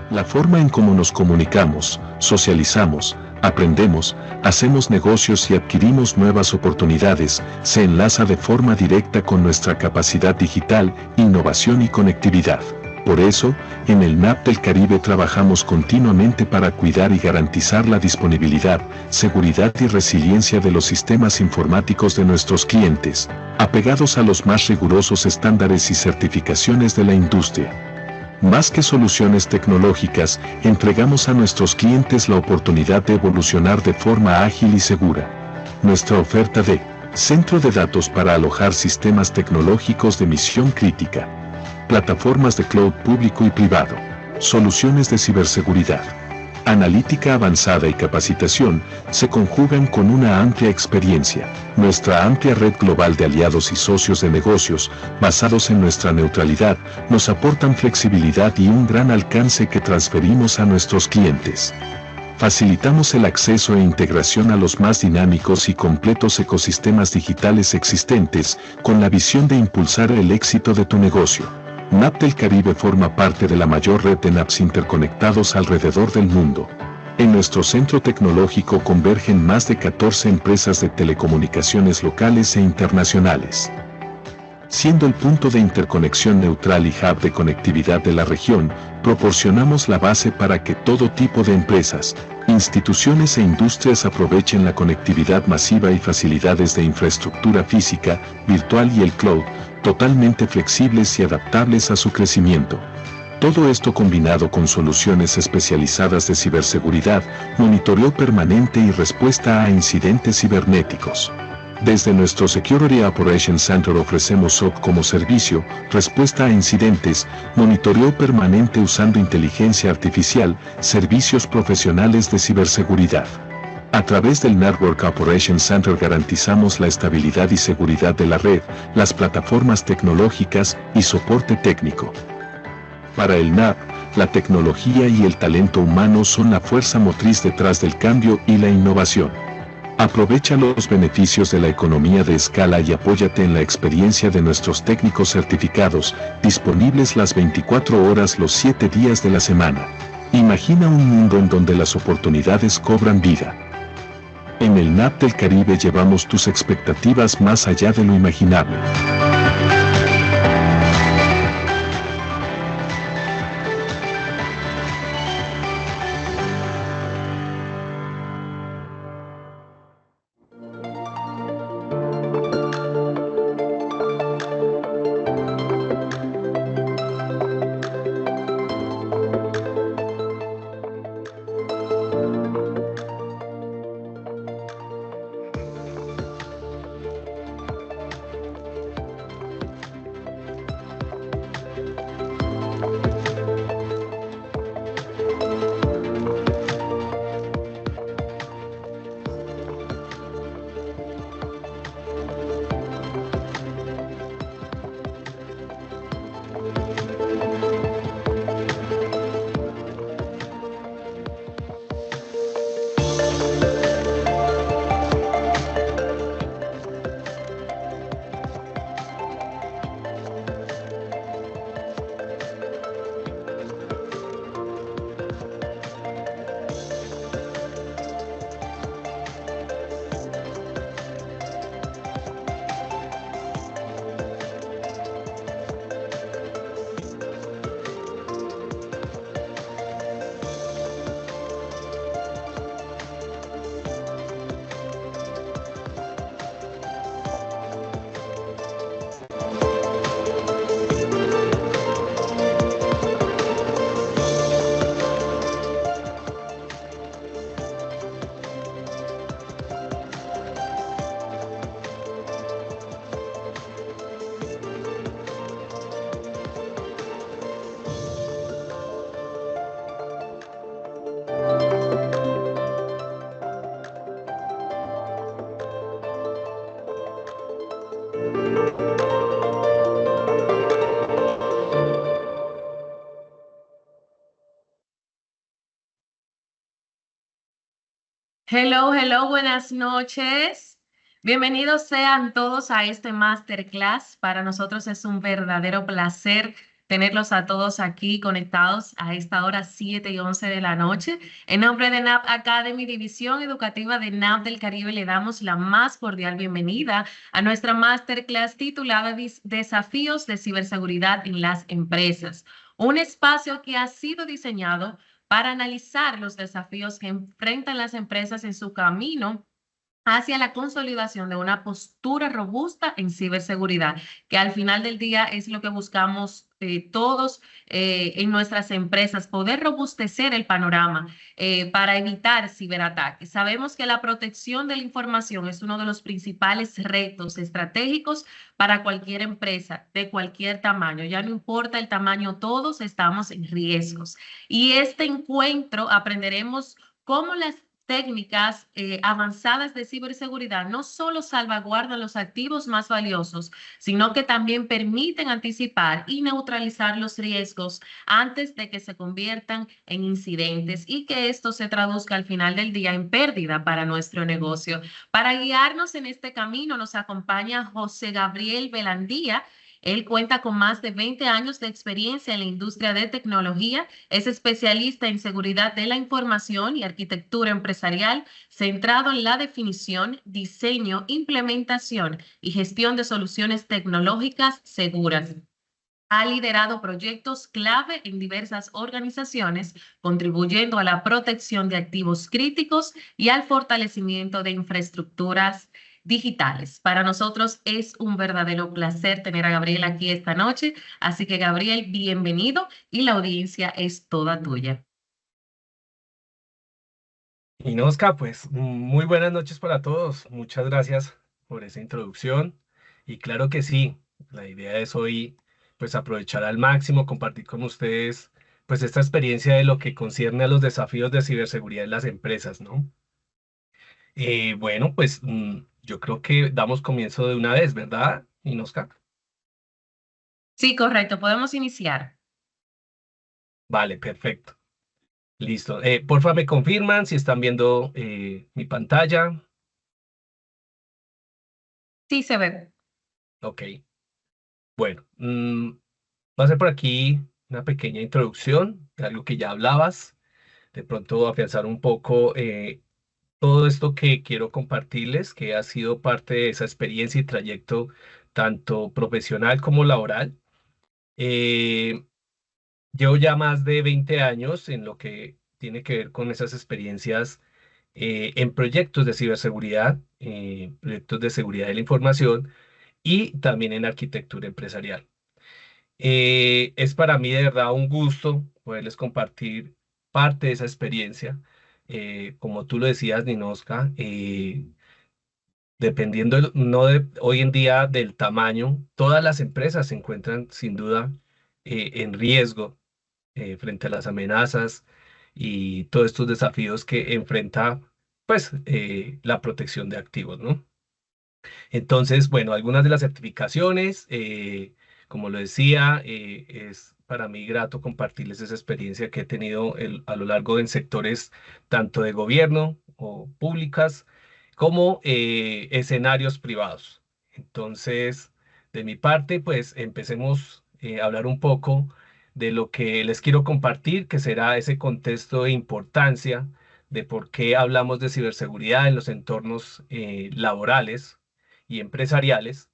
La forma en cómo nos comunicamos, socializamos, aprendemos, hacemos negocios y adquirimos nuevas oportunidades, se enlaza de forma directa con nuestra capacidad digital, innovación y conectividad. Por eso, en el NAP del Caribe trabajamos continuamente para cuidar y garantizar la disponibilidad, seguridad y resiliencia de los sistemas informáticos de nuestros clientes, apegados a los más rigurosos estándares y certificaciones de la industria. Más que soluciones tecnológicas, entregamos a nuestros clientes la oportunidad de evolucionar de forma ágil y segura. Nuestra oferta de centro de datos para alojar sistemas tecnológicos de misión crítica, plataformas de cloud público y privado, soluciones de ciberseguridad, analítica avanzada y capacitación, se conjugan con una amplia experiencia. Nuestra amplia red global de aliados y socios de negocios, basados en nuestra neutralidad, nos aportan flexibilidad y un gran alcance que transferimos a nuestros clientes. Facilitamos el acceso e integración a los más dinámicos y completos ecosistemas digitales existentes, con la visión de impulsar el éxito de tu negocio. NAP del Caribe forma parte de la mayor red de NAPs interconectados alrededor del mundo. En nuestro centro tecnológico convergen más de 14 empresas de telecomunicaciones locales e internacionales. Siendo el punto de interconexión neutral y hub de conectividad de la región, proporcionamos la base para que todo tipo de empresas, instituciones e industrias aprovechen la conectividad masiva y facilidades de infraestructura física, virtual y el cloud, totalmente flexibles y adaptables a su crecimiento. Todo esto combinado con soluciones especializadas de ciberseguridad, monitoreo permanente y respuesta a incidentes cibernéticos. Desde nuestro Security Operations Center ofrecemos SOC como servicio, respuesta a incidentes, monitoreo permanente usando inteligencia artificial, servicios profesionales de ciberseguridad. A través del Network Operations Center garantizamos la estabilidad y seguridad de la red, las plataformas tecnológicas y soporte técnico. Para el NAP, la tecnología y el talento humano son la fuerza motriz detrás del cambio y la innovación. Aprovecha los beneficios de la economía de escala y apóyate en la experiencia de nuestros técnicos certificados, disponibles las 24 horas los 7 días de la semana. Imagina un mundo en donde las oportunidades cobran vida. En el NAP del Caribe llevamos tus expectativas más allá de lo imaginable. Hello, hello, buenas noches. Bienvenidos sean todos a este masterclass. Para nosotros es un verdadero placer tenerlos a todos aquí conectados a esta hora 7:11 de la noche. En nombre de NAP Academy, División Educativa de NAP del Caribe, le damos la más cordial bienvenida a nuestra masterclass titulada Desafíos de Ciberseguridad en las Empresas. Un espacio que ha sido diseñado para analizar los desafíos que enfrentan las empresas en su camino hacia la consolidación de una postura robusta en ciberseguridad, que al final del día es lo que buscamos todos en nuestras empresas, poder robustecer el panorama para evitar ciberataques. Sabemos que la protección de la información es uno de los principales retos estratégicos para cualquier empresa de cualquier tamaño. Ya no importa el tamaño, todos estamos en riesgos. Y este encuentro aprenderemos cómo las técnicas avanzadas de ciberseguridad no solo salvaguardan los activos más valiosos, sino que también permiten anticipar y neutralizar los riesgos antes de que se conviertan en incidentes y que esto se traduzca al final del día en pérdida para nuestro negocio. Para guiarnos en este camino nos acompaña José Gabriel Velandía. Él cuenta con más de 20 años de experiencia en la industria de tecnología, es especialista en seguridad de la información y arquitectura empresarial, centrado en la definición, diseño, implementación y gestión de soluciones tecnológicas seguras. Ha liderado proyectos clave en diversas organizaciones, contribuyendo a la protección de activos críticos y al fortalecimiento de infraestructuras digitales. Para nosotros es un verdadero placer tener a Gabriel aquí esta noche. Así que, Gabriel, bienvenido y la audiencia es toda tuya. Y no, Oscar, pues muy buenas noches para todos. Muchas gracias por esa introducción. Y claro que sí, la idea es hoy pues aprovechar al máximo, compartir con ustedes pues esta experiencia de lo que concierne a los desafíos de ciberseguridad en las empresas, ¿no? Bueno, pues yo creo que damos comienzo de una vez, ¿verdad, Inoska? Sí, correcto, podemos iniciar. Vale, perfecto. Listo. Porfa, me confirman si están viendo mi pantalla. Sí, se ve. Ok. Bueno, va a ser por aquí una pequeña introducción de algo que ya hablabas, de pronto afianzar un poco todo esto que quiero compartirles, que ha sido parte de esa experiencia y trayecto tanto profesional como laboral. Eh, Llevo ya más de 20 años en lo que tiene que ver con esas experiencias en proyectos de ciberseguridad, proyectos de seguridad de la información y también en arquitectura empresarial. Es para mí de verdad un gusto poderles compartir parte de esa experiencia. Como tú lo decías, Ninoska, dependiendo no de, hoy en día del tamaño, todas las empresas se encuentran sin duda en riesgo frente a las amenazas y todos estos desafíos que enfrenta pues la protección de activos, ¿no? Entonces, bueno, algunas de las certificaciones, como lo decía, es para mí grato compartirles esa experiencia que he tenido a lo largo en sectores tanto de gobierno o públicas como escenarios privados. Entonces, de mi parte, pues empecemos a hablar un poco de lo que les quiero compartir, que será ese contexto de importancia de por qué hablamos de ciberseguridad en los entornos laborales y empresariales,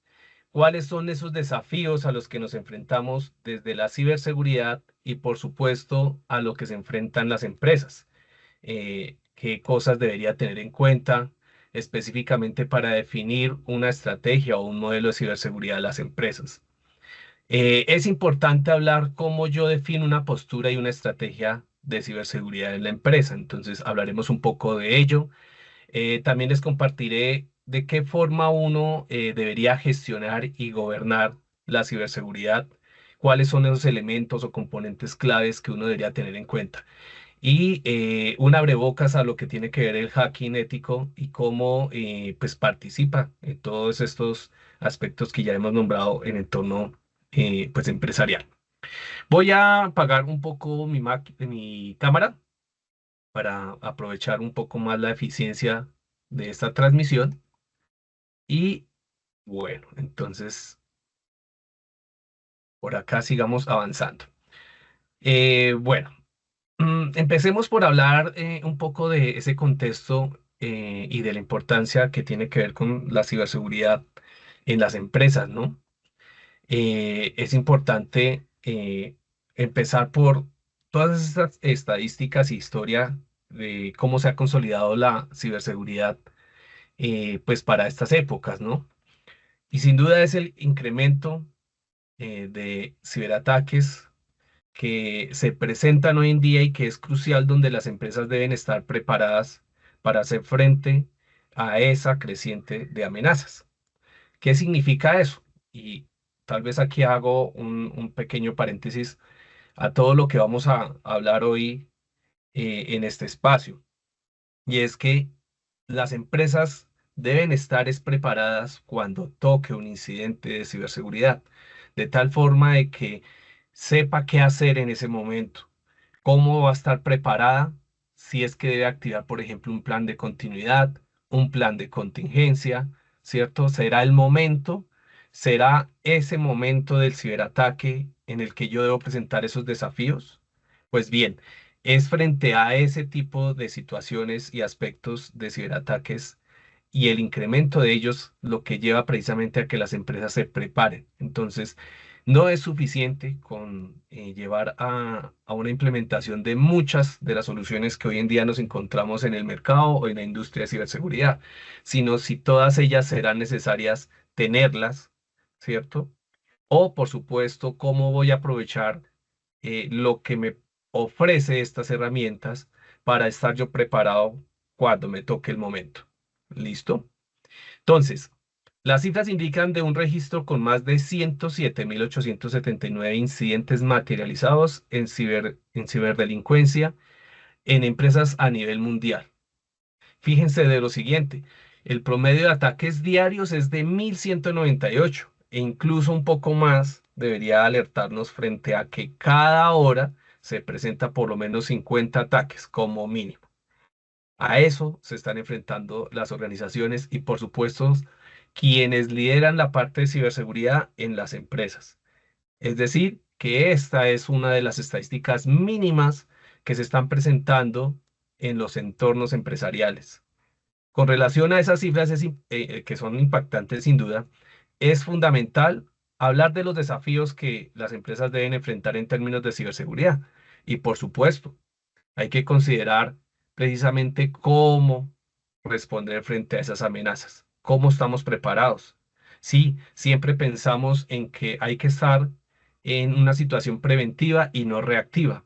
cuáles son esos desafíos a los que nos enfrentamos desde la ciberseguridad y por supuesto a lo que se enfrentan las empresas. Qué cosas debería tener en cuenta específicamente para definir una estrategia o un modelo de ciberseguridad de las empresas. Es importante hablar cómo yo defino una postura y una estrategia de ciberseguridad en la empresa. Entonces hablaremos un poco de ello. También les compartiré de qué forma uno debería gestionar y gobernar la ciberseguridad, cuáles son esos elementos o componentes claves que uno debería tener en cuenta. Y un abrebocas a lo que tiene que ver el hacking ético y cómo pues participa en todos estos aspectos que ya hemos nombrado en entorno pues empresarial. Voy a apagar un poco mi cámara para aprovechar un poco más la eficiencia de esta transmisión. Y bueno, entonces por acá sigamos avanzando. Bueno, empecemos por hablar un poco de ese contexto y de la importancia que tiene que ver con la ciberseguridad en las empresas, ¿no? Es importante empezar por todas estas estadísticas y historia de cómo se ha consolidado la ciberseguridad, pues para estas épocas, ¿no? Y sin duda es el incremento de ciberataques que se presentan hoy en día y que es crucial donde las empresas deben estar preparadas para hacer frente a esa creciente de amenazas. ¿Qué significa eso? Y tal vez aquí hago un pequeño paréntesis a todo lo que vamos a hablar hoy en este espacio. Y es que las empresas deben estar preparadas cuando toque un incidente de ciberseguridad, de tal forma de que sepa qué hacer en ese momento, cómo va a estar preparada si es que debe activar, por ejemplo, un plan de continuidad, un plan de contingencia, ¿cierto? ¿Será ese momento del ciberataque en el que yo debo presentar esos desafíos? Pues bien, es frente a ese tipo de situaciones y aspectos de ciberataques y el incremento de ellos lo que lleva precisamente a que las empresas se preparen. Entonces, no es suficiente con llevar a una implementación de muchas de las soluciones que hoy en día nos encontramos en el mercado o en la industria de ciberseguridad, sino si todas ellas serán necesarias tenerlas, ¿cierto? O, por supuesto, cómo voy a aprovechar lo que me ofrece estas herramientas para estar yo preparado cuando me toque el momento. ¿Listo? Entonces, las cifras indican de un registro con más de 107.879 incidentes materializados en ciberdelincuencia en empresas a nivel mundial. Fíjense de lo siguiente, el promedio de ataques diarios es de 1.198 e incluso un poco más debería alertarnos frente a que cada hora se presenta por lo menos 50 ataques como mínimo. A eso se están enfrentando las organizaciones y por supuesto quienes lideran la parte de ciberseguridad en las empresas. Es decir, que esta es una de las estadísticas mínimas que se están presentando en los entornos empresariales. Con relación a esas cifras que son impactantes sin duda, es fundamental hablar de los desafíos que las empresas deben enfrentar en términos de ciberseguridad. Y por supuesto, hay que considerar precisamente cómo responder frente a esas amenazas, cómo estamos preparados. Sí, siempre pensamos en que hay que estar en una situación preventiva y no reactiva,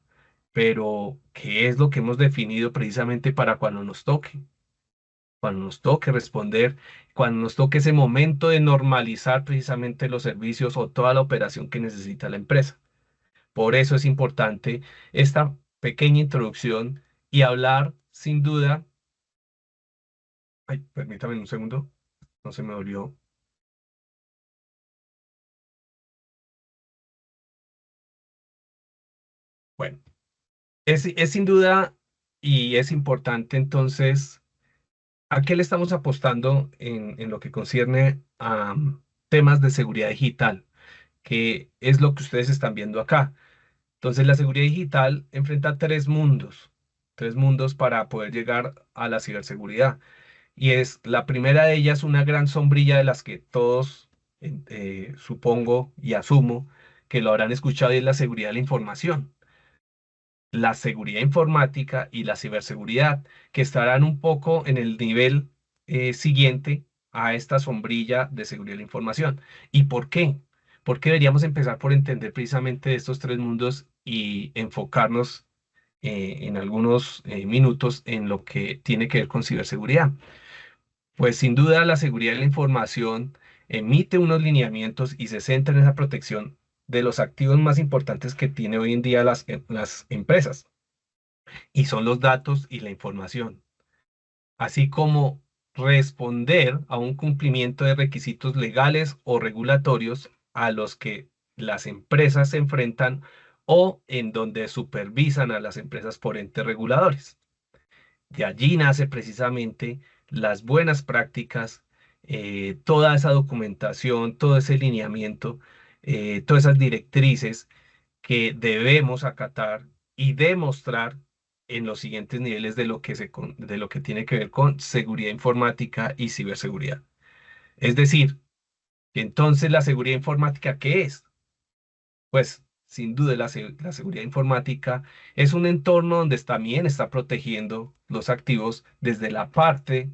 pero ¿qué es lo que hemos definido precisamente para cuando nos toque? Cuando nos toque responder, cuando nos toque ese momento de normalizar precisamente los servicios o toda la operación que necesita la empresa. Por eso es importante esta pequeña introducción y hablar sin duda. Ay, permítame un segundo, no se me olvidó. Bueno, es sin duda y es importante entonces, ¿a qué le estamos apostando en lo que concierne a temas de seguridad digital? Que es lo que ustedes están viendo acá. Entonces, la seguridad digital enfrenta tres mundos para poder llegar a la ciberseguridad. Y es la primera de ellas, una gran sombrilla de las que todos supongo y asumo que lo habrán escuchado, y es la seguridad de la información, la seguridad informática y la ciberseguridad, que estarán un poco en el nivel siguiente a esta sombrilla de seguridad de la información. ¿Y por qué? Porque deberíamos empezar por entender precisamente estos tres mundos y enfocarnos en algunos minutos en lo que tiene que ver con ciberseguridad. Pues sin duda la seguridad de la información emite unos lineamientos y se centra en esa protección de los activos más importantes que tiene hoy en día las empresas, y son los datos y la información, así como responder a un cumplimiento de requisitos legales o regulatorios a los que las empresas se enfrentan o en donde supervisan a las empresas por entes reguladores. De allí nace precisamente las buenas prácticas, toda esa documentación, todo ese lineamiento, todas esas directrices que debemos acatar y demostrar en los siguientes niveles de de lo que tiene que ver con seguridad informática y ciberseguridad. Es decir, entonces la seguridad informática, ¿qué es? Pues sin duda la seguridad informática es un entorno donde también está protegiendo los activos desde la parte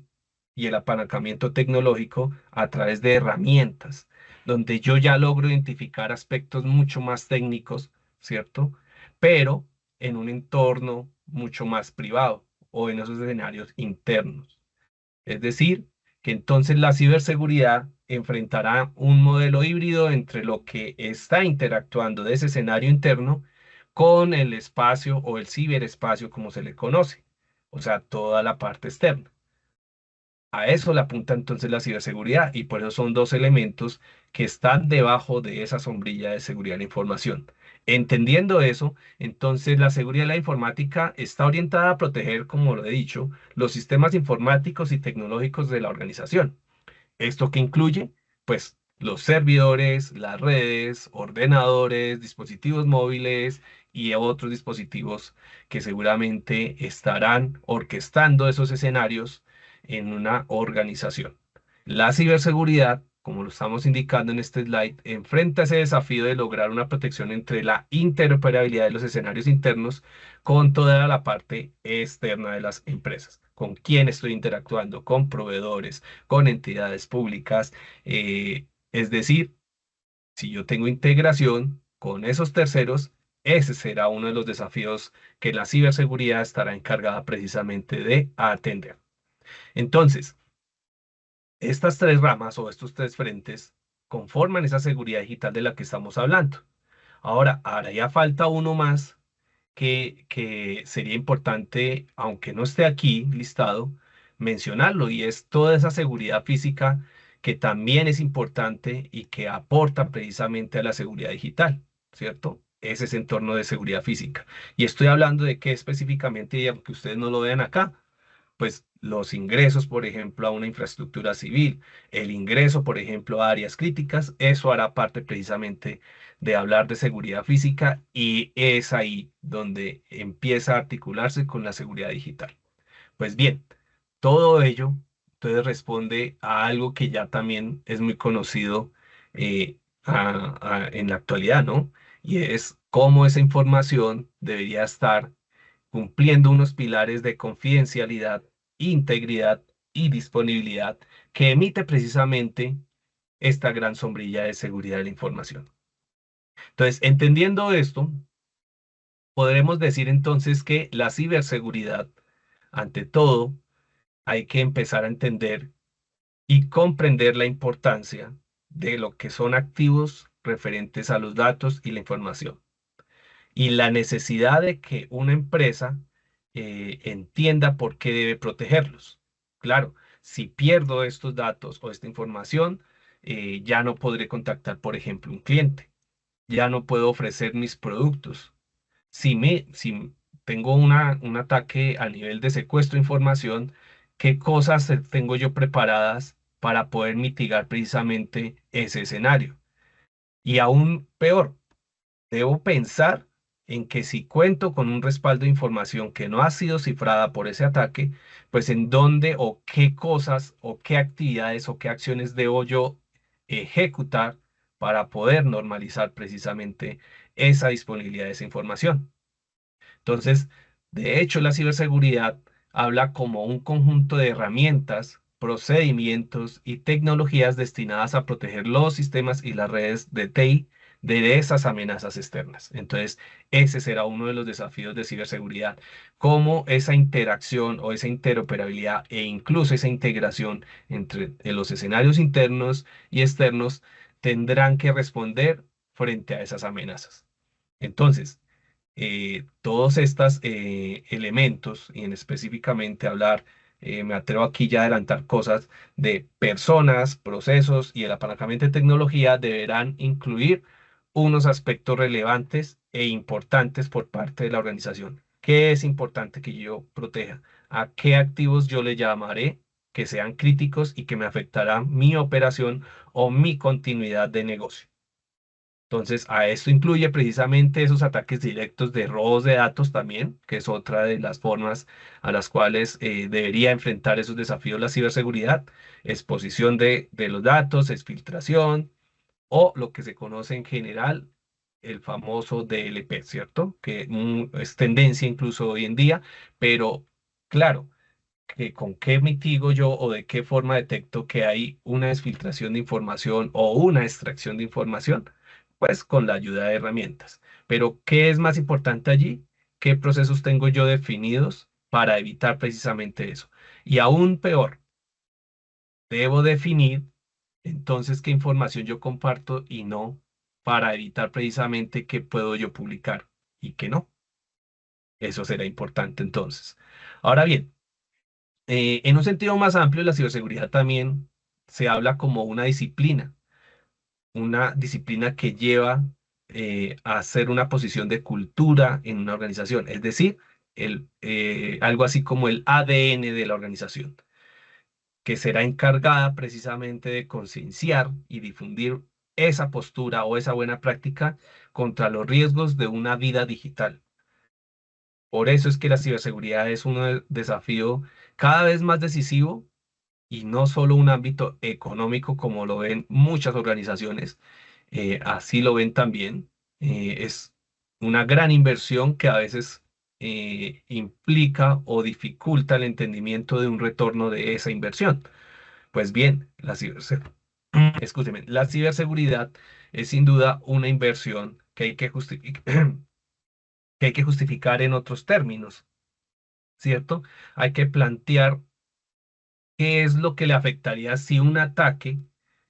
y el apalancamiento tecnológico a través de herramientas, donde yo ya logro identificar aspectos mucho más técnicos, ¿cierto? Pero en un entorno mucho más privado o en esos escenarios internos. Es decir, que entonces la ciberseguridad enfrentará un modelo híbrido entre lo que está interactuando de ese escenario interno con el espacio o el ciberespacio como se le conoce, o sea, toda la parte externa. A eso le apunta entonces la ciberseguridad y por eso son dos elementos que están debajo de esa sombrilla de seguridad de la información. Entendiendo eso, entonces la seguridad de la informática está orientada a proteger, como lo he dicho, los sistemas informáticos y tecnológicos de la organización. ¿Esto qué incluye? Pues los servidores, las redes, ordenadores, dispositivos móviles y otros dispositivos que seguramente estarán orquestando esos escenarios en una organización. La ciberseguridad, como lo estamos indicando en este slide, enfrenta ese desafío de lograr una protección entre la interoperabilidad de los escenarios internos con toda la parte externa de las empresas. ¿Con quién estoy interactuando? Con proveedores, con entidades públicas. Es decir, si yo tengo integración con esos terceros, ese será uno de los desafíos que la ciberseguridad estará encargada precisamente de atender. Entonces, estas tres ramas o estos tres frentes conforman esa seguridad digital de la que estamos hablando. Ahora ya falta uno más que sería importante, aunque no esté aquí listado, mencionarlo, y es toda esa seguridad física que también es importante y que aporta precisamente a la seguridad digital, ¿cierto? Es ese entorno de seguridad física. Y estoy hablando de qué específicamente, y aunque ustedes no lo vean acá, pues los ingresos, por ejemplo, a una infraestructura civil, el ingreso, por ejemplo, a áreas críticas, eso hará parte precisamente de hablar de seguridad física y es ahí donde empieza a articularse con la seguridad digital. Pues bien, todo ello entonces responde a algo que ya también es muy conocido en la actualidad, ¿no? Y es cómo esa información debería estar cumpliendo unos pilares de confidencialidad, integridad y disponibilidad que emite precisamente esta gran sombrilla de seguridad de la información. Entonces, entendiendo esto, podremos decir entonces que la ciberseguridad, ante todo, hay que empezar a entender y comprender la importancia de lo que son activos referentes a los datos y la información, y la necesidad de que una empresa entienda por qué debe protegerlos. Claro, si pierdo estos datos o esta información, ya no podré contactar, por ejemplo, un cliente, ya no puedo ofrecer mis productos. Si tengo un ataque a nivel de secuestro de información, ¿qué cosas tengo yo preparadas para poder mitigar precisamente ese escenario? Y aún peor, debo pensar en que si cuento con un respaldo de información que no ha sido cifrada por ese ataque, pues en dónde o qué cosas o qué actividades o qué acciones debo yo ejecutar para poder normalizar precisamente esa disponibilidad de esa información. Entonces, de hecho, la ciberseguridad habla como un conjunto de herramientas, procedimientos y tecnologías destinadas a proteger los sistemas y las redes de TI de esas amenazas externas. Entonces, ese será uno de los desafíos de ciberseguridad, cómo esa interacción o esa interoperabilidad e incluso esa integración entre los escenarios internos y externos tendrán que responder frente a esas amenazas. Entonces, todos estos elementos, y en específicamente hablar, me atrevo aquí ya a adelantar cosas de personas, procesos y el apalancamiento de tecnología deberán incluir unos aspectos relevantes e importantes por parte de la organización. ¿Qué es importante que yo proteja? a qué activos yo le llamaré que sean críticos y que me afectarán mi operación o mi continuidad de negocio. Entonces, a esto incluye precisamente esos ataques directos de robos de datos también, que es otra de las formas a las cuales debería enfrentar esos desafíos la ciberseguridad, exposición de los datos, exfiltración o lo que se conoce en general, el famoso DLP, ¿cierto? Que es tendencia incluso hoy en día, pero claro, que con qué mitigo yo o de qué forma detecto que hay una exfiltración de información o una extracción de información, pues con la ayuda de herramientas. Pero, ¿qué es más importante allí? ¿Qué procesos tengo yo definidos para evitar precisamente eso? Y aún peor, debo definir entonces qué información yo comparto y no para evitar precisamente qué puedo yo publicar y qué no. Eso será importante entonces. Ahora bien, en un sentido más amplio, la ciberseguridad también se habla como una disciplina que lleva a hacer una posición de cultura en una organización, es decir, algo así como el ADN de la organización, que será encargada precisamente de concienciar y difundir esa postura o esa buena práctica contra los riesgos de una vida digital. Por eso es que la ciberseguridad es un desafío cada vez más decisivo y no solo un ámbito económico como lo ven muchas organizaciones, así lo ven también. Es una gran inversión que a veces implica o dificulta el entendimiento de un retorno de esa inversión. Pues bien, escúcheme, la ciberseguridad es sin duda una inversión que hay que que hay que justificar en otros términos, ¿cierto? Hay que plantear qué es lo que le afectaría si un ataque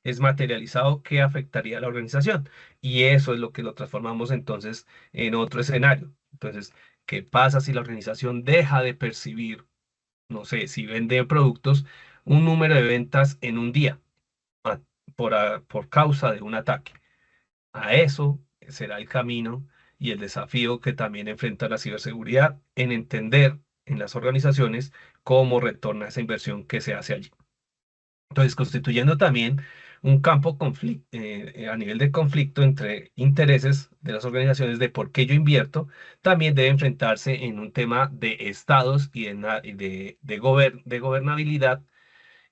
es materializado, qué afectaría a la organización. Y eso es lo que lo transformamos entonces en otro escenario. Entonces, ¿qué pasa si la organización deja de percibir, no sé, si vende productos, un número de ventas en un día a- por causa de un ataque? A eso será el camino y el desafío que también enfrenta la ciberseguridad en entender en las organizaciones cómo retorna esa inversión que se hace allí. Entonces, constituyendo también un campo a nivel de conflicto entre intereses de las organizaciones de por qué yo invierto, también debe enfrentarse en un tema de estados y de gobernabilidad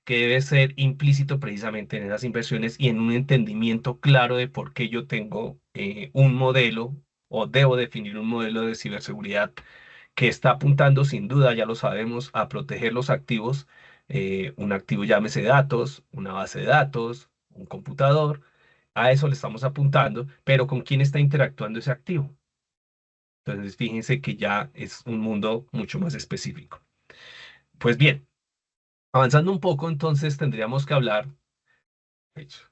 que debe ser implícito precisamente en esas inversiones y en un entendimiento claro de por qué yo tengo un modelo o debo definir un modelo de ciberseguridad que está apuntando sin duda, ya lo sabemos, a proteger los activos. Un activo llámese datos, una base de datos, un computador. A eso le estamos apuntando, pero ¿con quién está interactuando ese activo? Entonces, fíjense que ya es un mundo mucho más específico. Pues bien, avanzando un poco, entonces tendríamos que hablar. De hecho,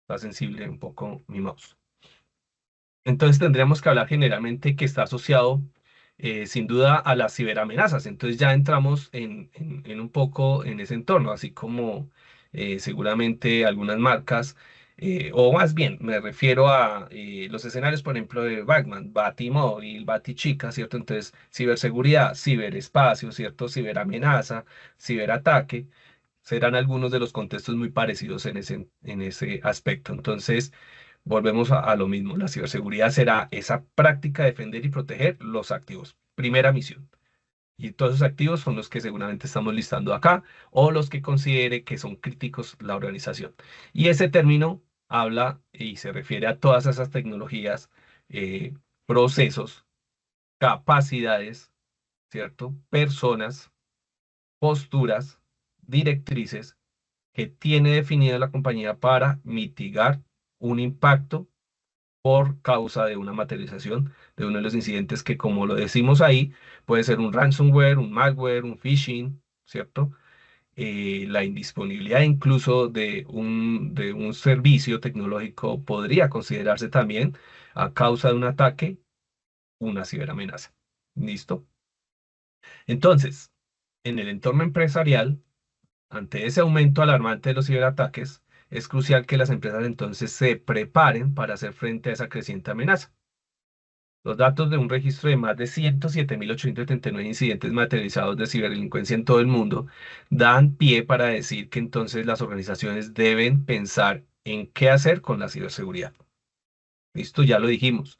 está sensible un poco mi mouse. Entonces tendríamos que hablar generalmente que está asociado sin duda a las ciberamenazas. Entonces ya entramos en un poco en ese entorno, así como seguramente algunas marcas, o más bien me refiero a los escenarios, por ejemplo, de Batman, Batimóvil, Batichica, ¿cierto? Entonces ciberseguridad, ciberespacio, ¿cierto? Ciberamenaza, ciberataque. Serán algunos de los contextos muy parecidos en ese aspecto. Entonces, volvemos a lo mismo. La ciberseguridad será esa práctica de defender y proteger los activos. Primera misión. Y todos esos activos son los que seguramente estamos listando acá o los que considere que son críticos la organización. Y ese término habla y se refiere a todas esas tecnologías, procesos, capacidades, ¿cierto? Personas, posturas, directrices que tiene definida la compañía para mitigar un impacto por causa de una materialización de uno de los incidentes que, como lo decimos ahí, puede ser un ransomware, un malware, un phishing, ¿cierto? La indisponibilidad incluso de un servicio tecnológico podría considerarse también a causa de un ataque, una ciberamenaza. ¿Listo? Entonces, en el entorno empresarial, ante ese aumento alarmante de los ciberataques, es crucial que las empresas entonces se preparen para hacer frente a esa creciente amenaza. Los datos de un registro de más de 107.879 incidentes materializados de ciberdelincuencia en todo el mundo dan pie para decir que entonces las organizaciones deben pensar en qué hacer con la ciberseguridad. Listo, ya lo dijimos.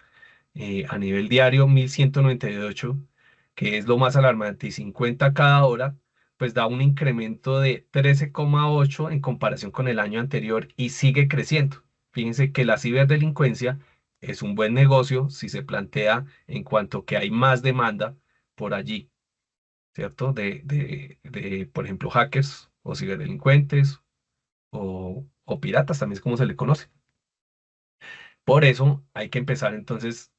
A nivel diario, 1.198, que es lo más alarmante, y 50 cada hora, pues da un incremento de 13,8 en comparación con el año anterior y sigue creciendo. Fíjense que la ciberdelincuencia es un buen negocio si se plantea en cuanto que hay más demanda por allí, ¿cierto? Por ejemplo, hackers o ciberdelincuentes o piratas, también es como se le conoce. Por eso hay que empezar entonces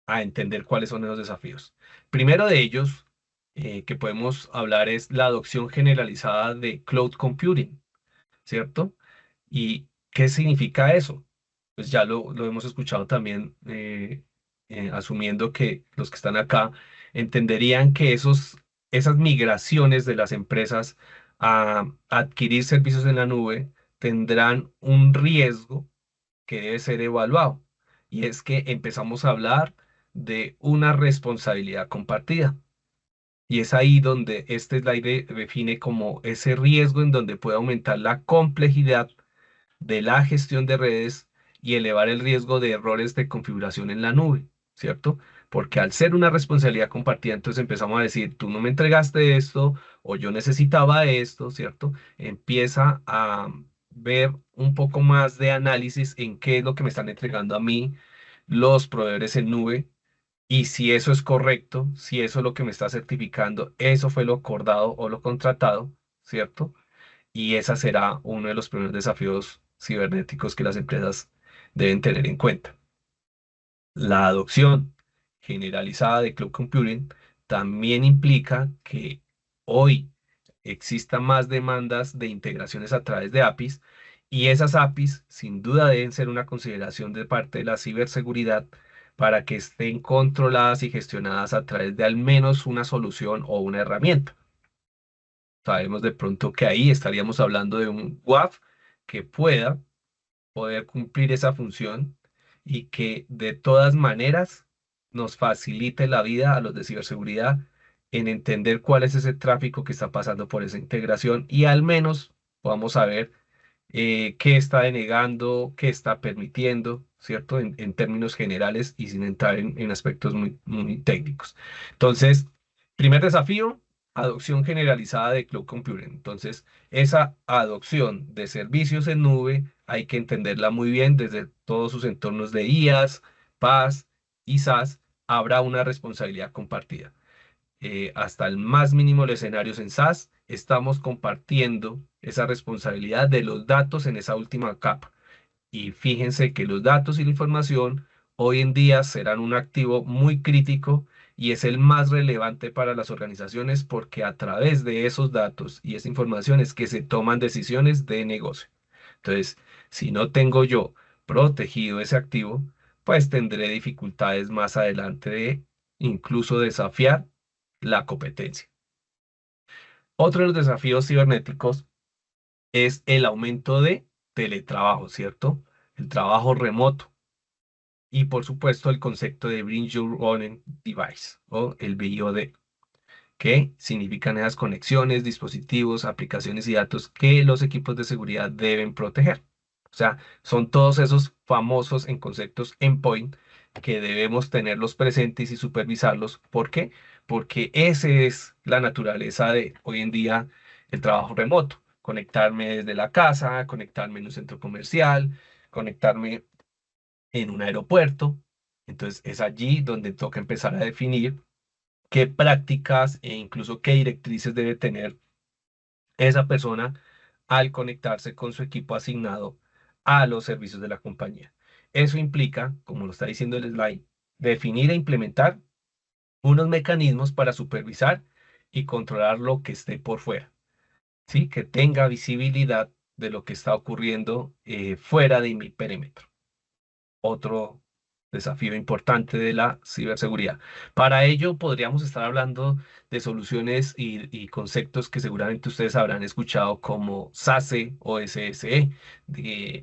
a entender cuáles son esos desafíos. Primero de ellos que podemos hablar es la adopción generalizada de cloud computing, ¿cierto? ¿Y qué significa eso? Pues ya lo hemos escuchado también, asumiendo que los que están acá entenderían que esas migraciones de las empresas a adquirir servicios en la nube tendrán un riesgo que debe ser evaluado. Y es que empezamos a hablar de una responsabilidad compartida. Y es ahí donde este slide define como ese riesgo en donde puede aumentar la complejidad de la gestión de redes y elevar el riesgo de errores de configuración en la nube, ¿cierto? Porque al ser una responsabilidad compartida, entonces empezamos a decir, tú no me entregaste esto o yo necesitaba esto, ¿cierto? Empieza a ver un poco más de análisis en qué es lo que me están entregando a mí los proveedores en nube y si eso es correcto, si eso es lo que me está certificando, eso fue lo acordado o lo contratado, ¿cierto? Y esa será uno de los primeros desafíos cibernéticos que las empresas deben tener en cuenta. La adopción generalizada de cloud computing también implica que hoy existan más demandas de integraciones a través de APIs y esas APIs sin duda deben ser una consideración de parte de la ciberseguridad para que estén controladas y gestionadas a través de al menos una solución o una herramienta. Sabemos de pronto que ahí estaríamos hablando de un WAF que pueda poder cumplir esa función y que de todas maneras nos facilite la vida a los de ciberseguridad en entender cuál es ese tráfico que está pasando por esa integración y al menos podamos saber qué está denegando, qué está permitiendo, ¿cierto? En términos generales y sin entrar en aspectos muy técnicos. Entonces, primer desafío, adopción generalizada de cloud computing. Entonces, esa adopción de servicios en nube hay que entenderla muy bien desde todos sus entornos de IaaS, PaaS y SaaS. Habrá una responsabilidad compartida. Hasta el más mínimo de los escenarios en SaaS, estamos compartiendo esa responsabilidad de los datos en esa última capa. Y fíjense que los datos y la información hoy en día serán un activo muy crítico y es el más relevante para las organizaciones porque a través de esos datos y esa información es que se toman decisiones de negocio. Entonces, si no tengo yo protegido ese activo, pues tendré dificultades más adelante de incluso desafiar la competencia. Otro de los desafíos cibernéticos es el aumento de teletrabajo, ¿cierto? El trabajo remoto y por supuesto el concepto de Bring Your Own Device o el BIOD, que significan esas conexiones, dispositivos, aplicaciones y datos que los equipos de seguridad deben proteger. O sea, son todos esos famosos en conceptos endpoint que debemos tenerlos presentes y supervisarlos. ¿Por qué? Porque esa es la naturaleza de hoy en día el trabajo remoto. Conectarme desde la casa, conectarme en un centro comercial, conectarme en un aeropuerto. Entonces es allí donde toca empezar a definir qué prácticas e incluso qué directrices debe tener esa persona al conectarse con su equipo asignado a los servicios de la compañía. Eso implica, como lo está diciendo el slide, definir e implementar unos mecanismos para supervisar y controlar lo que esté por fuera, ¿sí? Que tenga visibilidad de lo que está ocurriendo fuera de mi perímetro. Otro desafío importante de la ciberseguridad. Para ello podríamos estar hablando de soluciones y conceptos que seguramente ustedes habrán escuchado como SASE o SSE.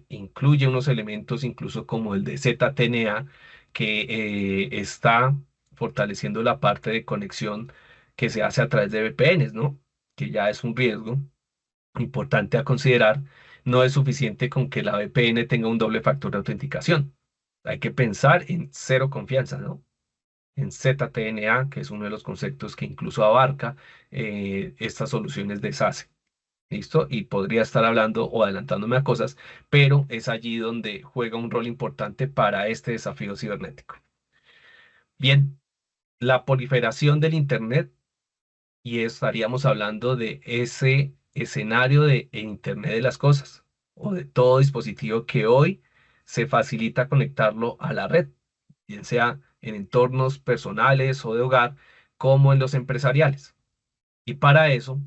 Incluye unos elementos incluso como el de ZTNA que está fortaleciendo la parte de conexión que se hace a través de VPNs, ¿no? Que ya es un riesgo importante a considerar. No es suficiente con que la VPN tenga un doble factor de autenticación. Hay que pensar en cero confianza, ¿no? En ZTNA, que es uno de los conceptos que incluso abarca estas soluciones de SASE. ¿Listo? Y podría estar hablando o adelantándome a cosas, pero es allí donde juega un rol importante para este desafío cibernético. Bien, la proliferación del Internet, y estaríamos hablando de ese escenario de Internet de las cosas o de todo dispositivo que hoy se facilita conectarlo a la red, bien sea en entornos personales o de hogar, como en los empresariales. Y para eso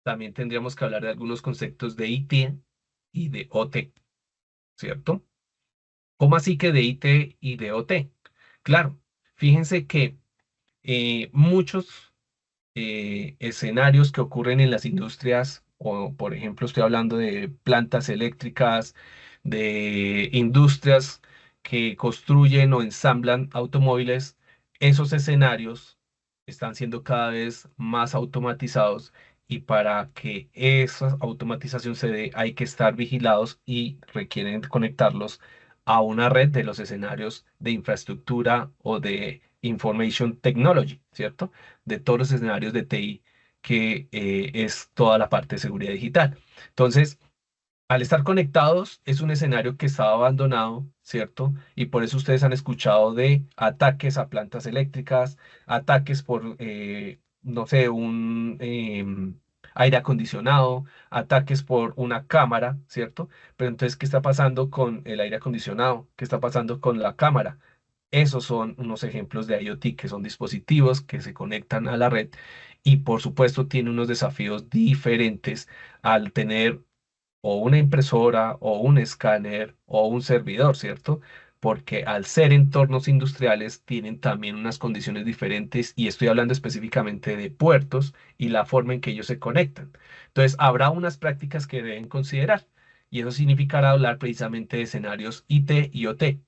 también tendríamos que hablar de algunos conceptos de IT y de OT, ¿cierto? ¿Cómo así que de IT y de OT? Claro, fíjense que muchos escenarios que ocurren en las industrias, o por ejemplo estoy hablando de plantas eléctricas, de industrias que construyen o ensamblan automóviles, esos escenarios están siendo cada vez más automatizados y para que esa automatización se dé hay que estar vigilados y requieren conectarlos a una red de los escenarios de infraestructura o de information technology, ¿cierto? De todos los escenarios de TI, que es toda la parte de seguridad digital. Entonces, al estar conectados, es un escenario que estaba abandonado, ¿cierto? Y por eso ustedes han escuchado de ataques a plantas eléctricas, ataques por, no sé, un aire acondicionado, ataques por una cámara, ¿cierto? Pero entonces, ¿qué está pasando con el aire acondicionado? ¿Qué está pasando con la cámara? Esos son unos ejemplos de IoT, que son dispositivos que se conectan a la red y por supuesto tiene unos desafíos diferentes al tener o una impresora o un escáner o un servidor, ¿cierto? Porque al ser entornos industriales tienen también unas condiciones diferentes y estoy hablando específicamente de puertos y la forma en que ellos se conectan. Entonces, habrá unas prácticas que deben considerar y eso significará hablar precisamente de escenarios IT y OT.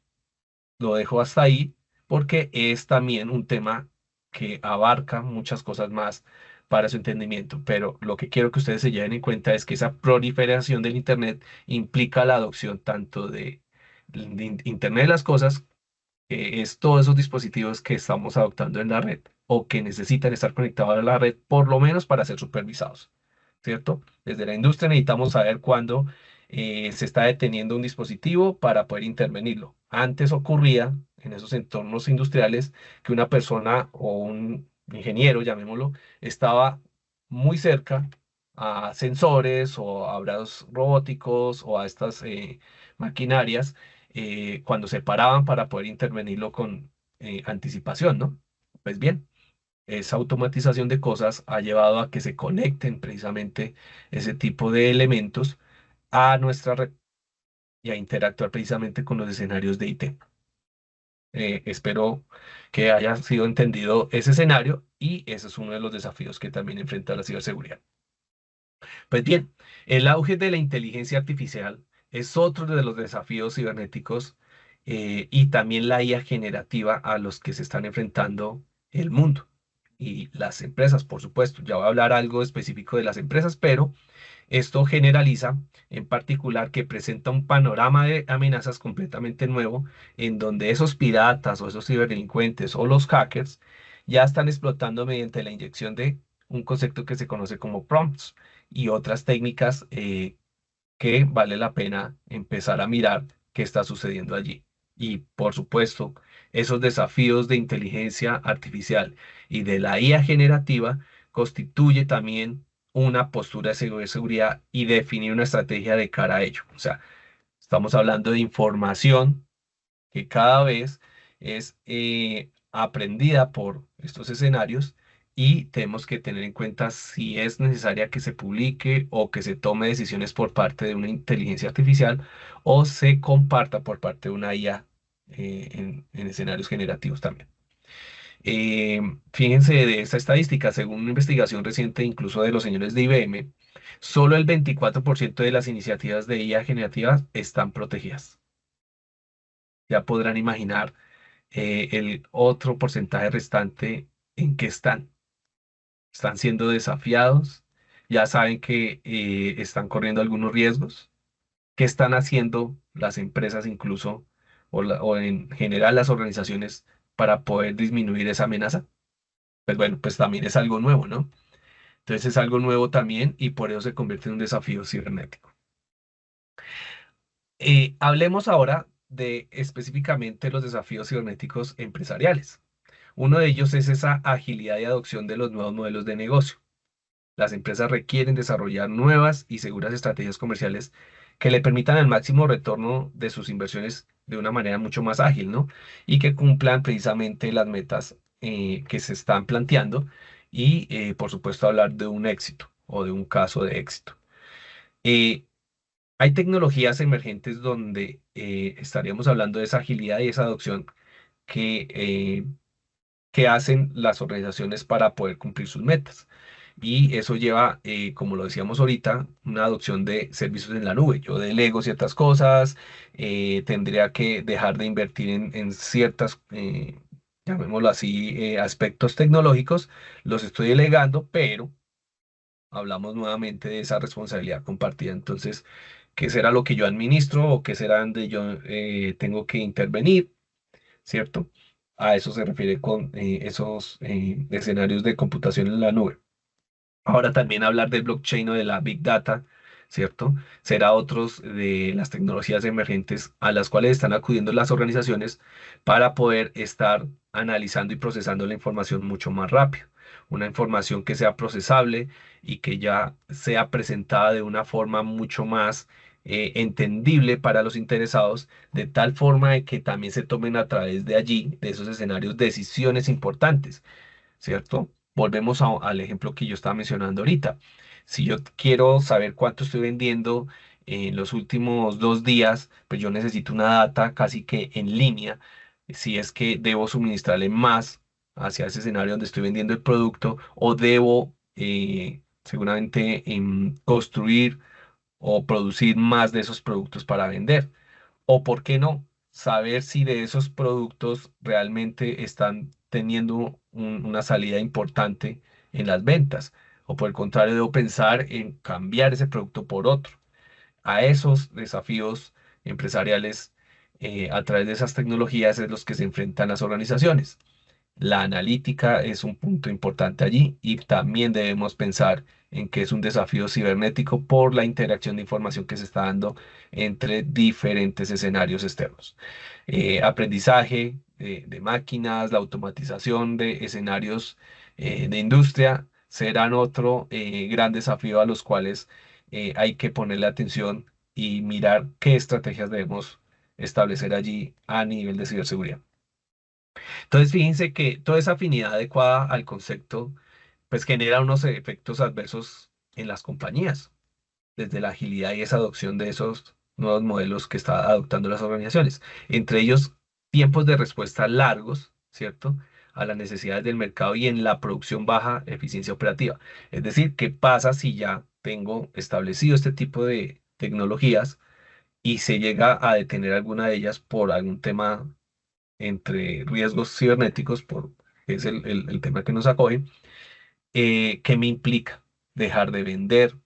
Lo dejo hasta ahí porque es también un tema que abarca muchas cosas más para su entendimiento, pero lo que quiero que ustedes se lleven en cuenta es que esa proliferación del Internet implica la adopción tanto de Internet de las cosas, que es todos esos dispositivos que estamos adoptando en la red o que necesitan estar conectados a la red, por lo menos para ser supervisados, ¿cierto? Desde la industria necesitamos saber cuándo se está deteniendo un dispositivo para poder intervenirlo. Antes ocurría en esos entornos industriales que una persona o un ingeniero, llamémoslo, estaba muy cerca a sensores o a brazos robóticos o a estas maquinarias cuando se paraban para poder intervenirlo con anticipación, ¿no? Pues bien, esa automatización de cosas ha llevado a que se conecten precisamente ese tipo de elementos a nuestra red y a interactuar precisamente con los escenarios de IT. Espero que haya sido entendido ese escenario y ese es uno de los desafíos que también enfrenta la ciberseguridad. Pues bien, el auge de la inteligencia artificial es otro de los desafíos cibernéticos y también la IA generativa a los que se están enfrentando el mundo y las empresas, por supuesto. Ya voy a hablar algo específico de las empresas, pero esto generaliza en particular que presenta un panorama de amenazas completamente nuevo en donde esos piratas o esos ciberdelincuentes o los hackers ya están explotando mediante la inyección de un concepto que se conoce como prompts y otras técnicas que vale la pena empezar a mirar qué está sucediendo allí. Y por supuesto, esos desafíos de inteligencia artificial y de la IA generativa constituye también una postura de seguridad y definir una estrategia de cara a ello. O sea, estamos hablando de información que cada vez es aprendida por estos escenarios y tenemos que tener en cuenta si es necesaria que se publique o que se tome decisiones por parte de una inteligencia artificial o se comparta por parte de una IA en escenarios generativos también. Fíjense de esta estadística, según una investigación reciente incluso de los señores de IBM, solo el 24% de las iniciativas de IA generativas están protegidas. Ya podrán imaginar el otro porcentaje restante, ¿en qué están? ¿Están siendo desafiados? ¿Ya saben que están corriendo algunos riesgos? ¿Qué están haciendo las empresas incluso o en general las organizaciones para poder disminuir esa amenaza? Pues bueno, pues también es algo nuevo, ¿no? Entonces es algo nuevo también y por eso se convierte en un desafío cibernético. Hablemos ahora de específicamente los desafíos cibernéticos empresariales. Uno de ellos es esa agilidad y adopción de los nuevos modelos de negocio. Las empresas requieren desarrollar nuevas y seguras estrategias comerciales que le permitan el máximo retorno de sus inversiones de una manera mucho más ágil, ¿no? Y que cumplan precisamente las metas que se están planteando y, por supuesto, hablar de un éxito o de un caso de éxito. Eh, Hay tecnologías emergentes donde estaríamos hablando de esa agilidad y esa adopción que, eh, que hacen las organizaciones para poder cumplir sus metas. Y eso lleva, como lo decíamos ahorita, una adopción de servicios en la nube. Yo delego ciertas cosas, tendría que dejar de invertir en ciertas, llamémoslo así, aspectos tecnológicos, los estoy delegando, pero hablamos nuevamente de esa responsabilidad compartida. Entonces, ¿qué será lo que yo administro o qué será donde yo tengo que intervenir? ¿Cierto? A eso se refiere con esos escenarios de computación en la nube. Ahora también hablar del blockchain o de la big data, ¿cierto? Será otros de las tecnologías emergentes a las cuales están acudiendo las organizaciones para poder estar analizando y procesando la información mucho más rápido. Una información que sea procesable y que ya sea presentada de una forma mucho más entendible para los interesados, de tal forma de que también se tomen a través de allí, de esos escenarios, decisiones importantes. ¿Cierto? Volvemos al ejemplo que yo estaba mencionando ahorita. Si yo quiero saber cuánto estoy vendiendo en los últimos 2 días, pues yo necesito una data casi que en línea, si es que debo suministrarle más hacia ese escenario donde estoy vendiendo el producto o debo seguramente construir o producir más de esos productos para vender. O por qué no, saber si de esos productos realmente están teniendo una salida importante en las ventas. O por el contrario, debo pensar en cambiar ese producto por otro. A esos desafíos empresariales a través de esas tecnologías es los que se enfrentan las organizaciones. La analítica es un punto importante allí y también debemos pensar en que es un desafío cibernético por la interacción de información que se está dando entre diferentes escenarios externos. Aprendizaje de máquinas, la automatización de escenarios de industria serán otro gran desafío a los cuales hay que ponerle atención y mirar qué estrategias debemos establecer allí a nivel de ciberseguridad. Entonces, fíjense que toda esa afinidad adecuada al concepto, pues genera unos efectos adversos en las compañías, desde la agilidad y esa adopción de esos nuevos modelos que está adoptando las organizaciones. Entre ellos, tiempos de respuesta largos, ¿cierto? A las necesidades del mercado y en la producción baja eficiencia operativa. Es decir, ¿qué pasa si ya tengo establecido este tipo de tecnologías y se llega a detener alguna de ellas por algún tema entre riesgos cibernéticos, que es el tema que nos acoge, ¿qué me implica? Dejar de vender,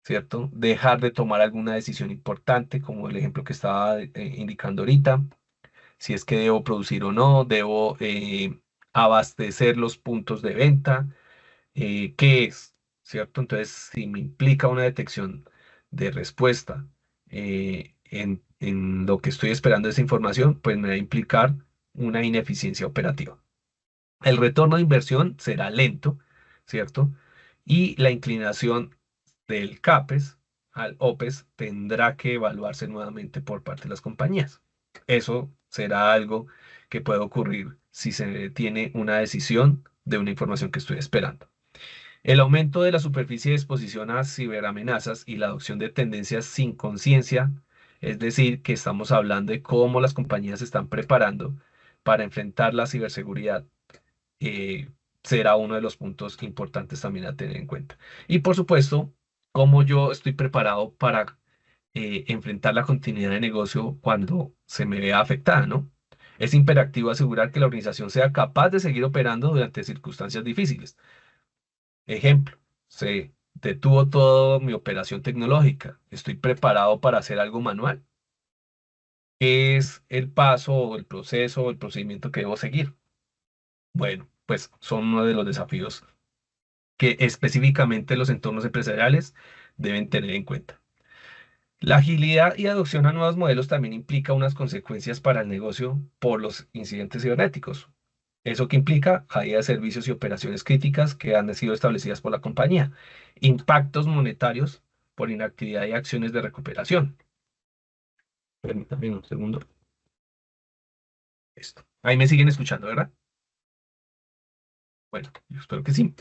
¿cierto? Dejar de tomar alguna decisión importante, como el ejemplo que estaba indicando ahorita, si es que debo producir o no, debo abastecer los puntos de venta, ¿qué es? ¿Cierto? Entonces, si me implica una detección de respuesta en lo que estoy esperando de esa información, pues me va a implicar una ineficiencia operativa. El retorno de inversión será lento, ¿cierto? Y la inclinación del CAPES al OPES tendrá que evaluarse nuevamente por parte de las compañías. Eso será algo que puede ocurrir si se tiene una decisión de una información que estoy esperando. El aumento de la superficie de exposición a ciberamenazas y la adopción de tendencias sin conciencia, es decir, que estamos hablando de cómo las compañías se están preparando para enfrentar la ciberseguridad, será uno de los puntos importantes también a tener en cuenta. Y por supuesto, cómo yo estoy preparado para enfrentar la continuidad de negocio cuando se me vea afectada, ¿no? Es imperativo asegurar que la organización sea capaz de seguir operando durante circunstancias difíciles. Ejemplo, se detuvo toda mi operación tecnológica. Estoy preparado para hacer algo manual. ¿Qué es el paso o el proceso o el procedimiento que debo seguir? Bueno, pues son uno de los desafíos que específicamente los entornos empresariales deben tener en cuenta. La agilidad y adopción a nuevos modelos también implica unas consecuencias para el negocio por los incidentes cibernéticos. ¿Eso que implica? Caída de servicios y operaciones críticas que han sido establecidas por la compañía. Impactos monetarios por inactividad y acciones de recuperación. Permítame un segundo. Esto. Ahí me siguen escuchando, ¿verdad? Bueno, yo espero que sí.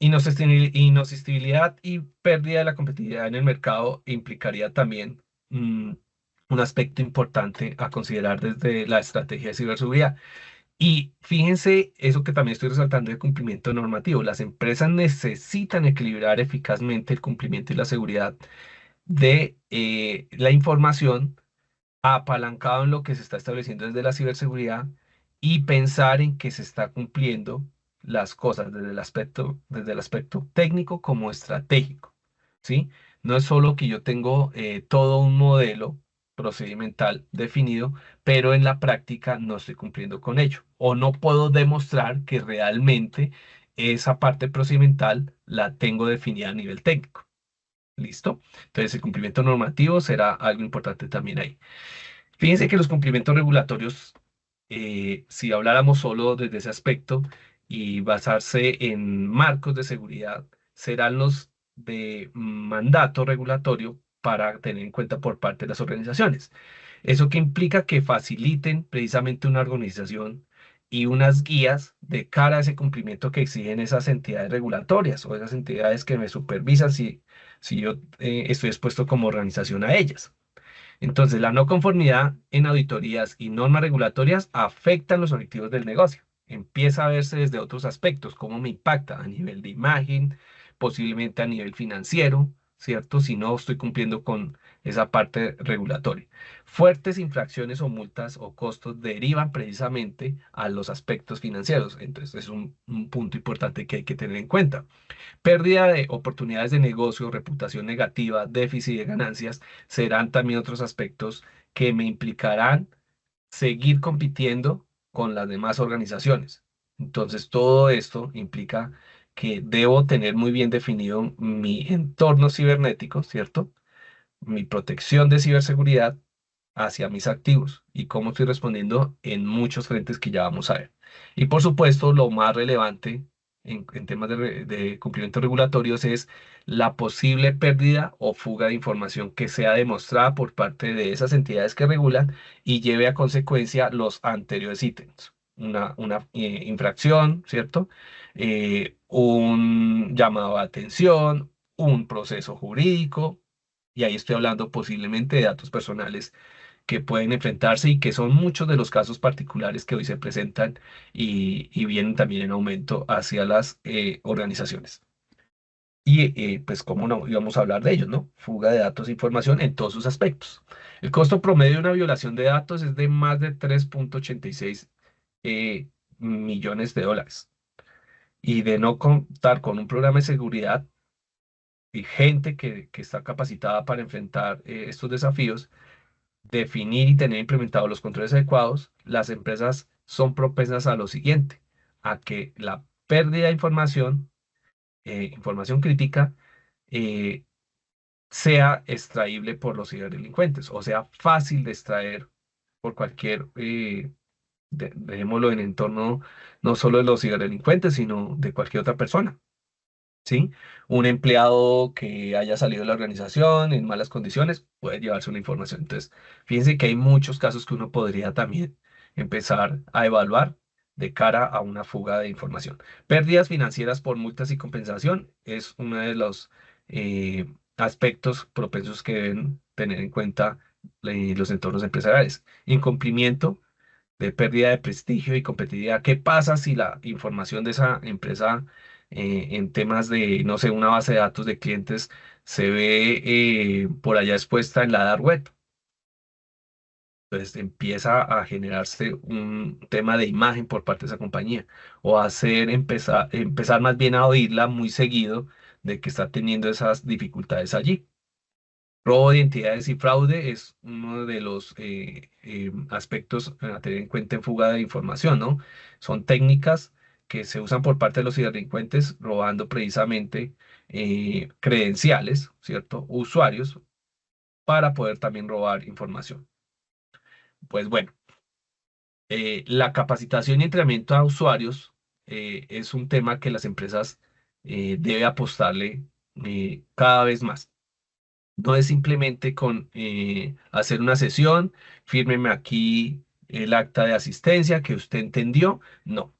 Inostabilidad y pérdida de la competitividad en el mercado implicaría también un aspecto importante a considerar desde la estrategia de ciberseguridad. Y fíjense eso que también estoy resaltando de cumplimiento normativo. Las empresas necesitan equilibrar eficazmente el cumplimiento y la seguridad de la información apalancado en lo que se está estableciendo desde la ciberseguridad y pensar en que se está cumpliendo las cosas desde el aspecto técnico como estratégico, ¿sí? No es solo que yo tengo todo un modelo procedimental definido, pero en la práctica no estoy cumpliendo con ello o no puedo demostrar que realmente esa parte procedimental la tengo definida a nivel técnico. ¿Listo? Entonces el cumplimiento normativo será algo importante también ahí. Fíjense que los cumplimientos regulatorios, si habláramos solo desde ese aspecto y basarse en marcos de seguridad, serán los de mandato regulatorio para tener en cuenta por parte de las organizaciones. Eso que implica que faciliten precisamente una organización y unas guías de cara a ese cumplimiento que exigen esas entidades regulatorias o esas entidades que me supervisan si yo estoy expuesto como organización a ellas. Entonces, la no conformidad en auditorías y normas regulatorias afectan los objetivos del negocio. Empieza a verse desde otros aspectos, cómo me impacta a nivel de imagen, posiblemente a nivel financiero, ¿cierto? Si no estoy cumpliendo con esa parte regulatoria. Fuertes infracciones o multas o costos derivan precisamente a los aspectos financieros. Entonces, es un punto importante que hay que tener en cuenta. Pérdida de oportunidades de negocio, reputación negativa, déficit de ganancias, serán también otros aspectos que me implicarán seguir compitiendo con las demás organizaciones. Entonces, todo esto implica que debo tener muy bien definido mi entorno cibernético, ¿cierto? Mi protección de ciberseguridad hacia mis activos y cómo estoy respondiendo en muchos frentes que ya vamos a ver. Y por supuesto, lo más relevante en temas de cumplimientos regulatorios es la posible pérdida o fuga de información que sea demostrada por parte de esas entidades que regulan y lleve a consecuencia los anteriores ítems. Una infracción, ¿cierto? Un llamado a atención, un proceso jurídico, y ahí estoy hablando posiblemente de datos personales que pueden enfrentarse y que son muchos de los casos particulares que hoy se presentan y vienen también en aumento hacia las organizaciones. Y pues, ¿cómo no íbamos a hablar de ellos, no? Fuga de datos e información en todos sus aspectos. El costo promedio de una violación de datos es de más de 3,86 millones de dólares. Y de no contar con un programa de seguridad y gente que está capacitada para enfrentar estos desafíos, definir y tener implementados los controles adecuados, las empresas son propensas a lo siguiente, a que la pérdida de información crítica, eh, sea extraíble por los ciberdelincuentes, o sea, fácil de extraer por cualquier, dejémoslo en entorno no solo de los ciberdelincuentes, sino de cualquier otra persona. ¿Sí? Un empleado que haya salido de la organización en malas condiciones puede llevarse una información. Entonces, fíjense que hay muchos casos que uno podría también empezar a evaluar de cara a una fuga de información. Pérdidas financieras por multas y compensación es uno de los aspectos propensos que deben tener en cuenta los entornos empresariales. Incumplimiento de pérdida de prestigio y competitividad. ¿Qué pasa si la información de esa empresa en temas de, no sé, una base de datos de clientes se ve por allá expuesta en la dark web? Entonces empieza a generarse un tema de imagen por parte de esa compañía o empezar más bien a oírla muy seguido de que está teniendo esas dificultades allí. Robo de identidades y fraude es uno de los aspectos a tener en cuenta en fuga de información, ¿no? Son técnicas que se usan por parte de los ciberdelincuentes robando precisamente credenciales, ¿cierto? Usuarios para poder también robar información. Pues bueno, la capacitación y entrenamiento a usuarios es un tema que las empresas debe apostarle cada vez más. No es simplemente con hacer una sesión, fírmeme aquí el acta de asistencia que usted entendió. No,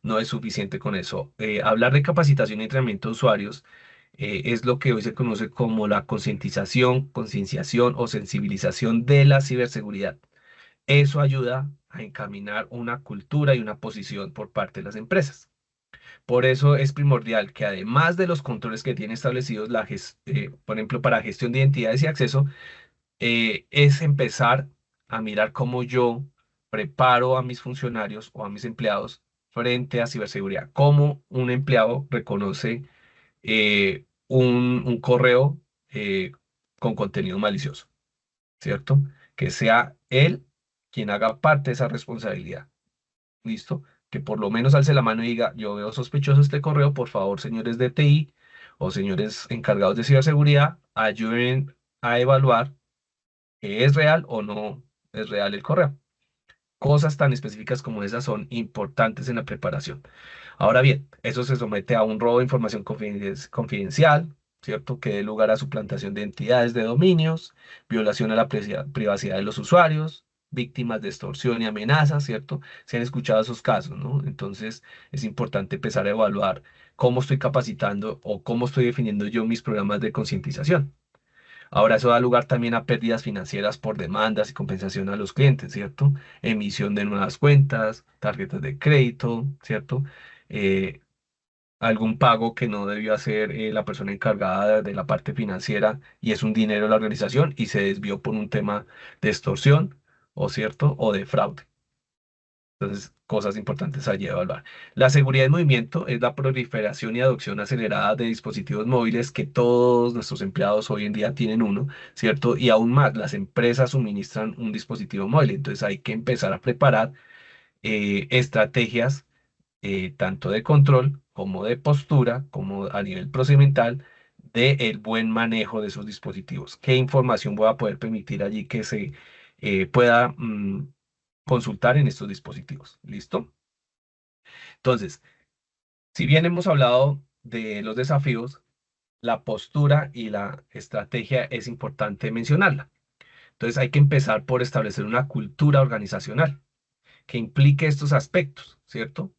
no es suficiente con eso. Hablar de capacitación y entrenamiento de usuarios es lo que hoy se conoce como la concientización, concienciación o sensibilización de la ciberseguridad. Eso ayuda a encaminar una cultura y una posición por parte de las empresas. Por eso es primordial que además de los controles que tiene establecidos, por ejemplo, para gestión de identidades y acceso, es empezar a mirar cómo yo preparo a mis funcionarios o a mis empleados frente a ciberseguridad. Cómo un empleado reconoce un correo con contenido malicioso, ¿cierto? Que sea él quien haga parte de esa responsabilidad. ¿Listo? Que por lo menos alce la mano y diga, yo veo sospechoso este correo, por favor, señores de TI o señores encargados de ciberseguridad, ayuden a evaluar que es real o no es real el correo. Cosas tan específicas como esas son importantes en la preparación. Ahora bien, eso se somete a un robo de información confidencial, ¿cierto? Que dé lugar a suplantación de entidades de dominios, violación a la privacidad de los usuarios, víctimas de extorsión y amenazas, ¿cierto? Se han escuchado esos casos, ¿no? Entonces es importante empezar a evaluar cómo estoy capacitando o cómo estoy definiendo yo mis programas de concientización. Ahora eso da lugar también a pérdidas financieras por demandas y compensación a los clientes, ¿cierto? Emisión de nuevas cuentas, tarjetas de crédito, ¿cierto? Eh, algún pago que no debió hacer la persona encargada de la parte financiera y es un dinero de la organización y se desvió por un tema de extorsión, o cierto, o de fraude. Entonces, cosas importantes allí a evaluar. La seguridad en movimiento es la proliferación y adopción acelerada de dispositivos móviles que todos nuestros empleados hoy en día tienen uno, ¿cierto? Y aún más, las empresas suministran un dispositivo móvil. Entonces, hay que empezar a preparar estrategias tanto de control como de postura, como a nivel procedimental, de el buen manejo de esos dispositivos. ¿Qué información voy a poder permitir allí que se pueda consultar en estos dispositivos? ¿Listo? Entonces, si bien hemos hablado de los desafíos, la postura y la estrategia es importante mencionarla. Entonces, hay que empezar por establecer una cultura organizacional que implique estos aspectos, ¿cierto?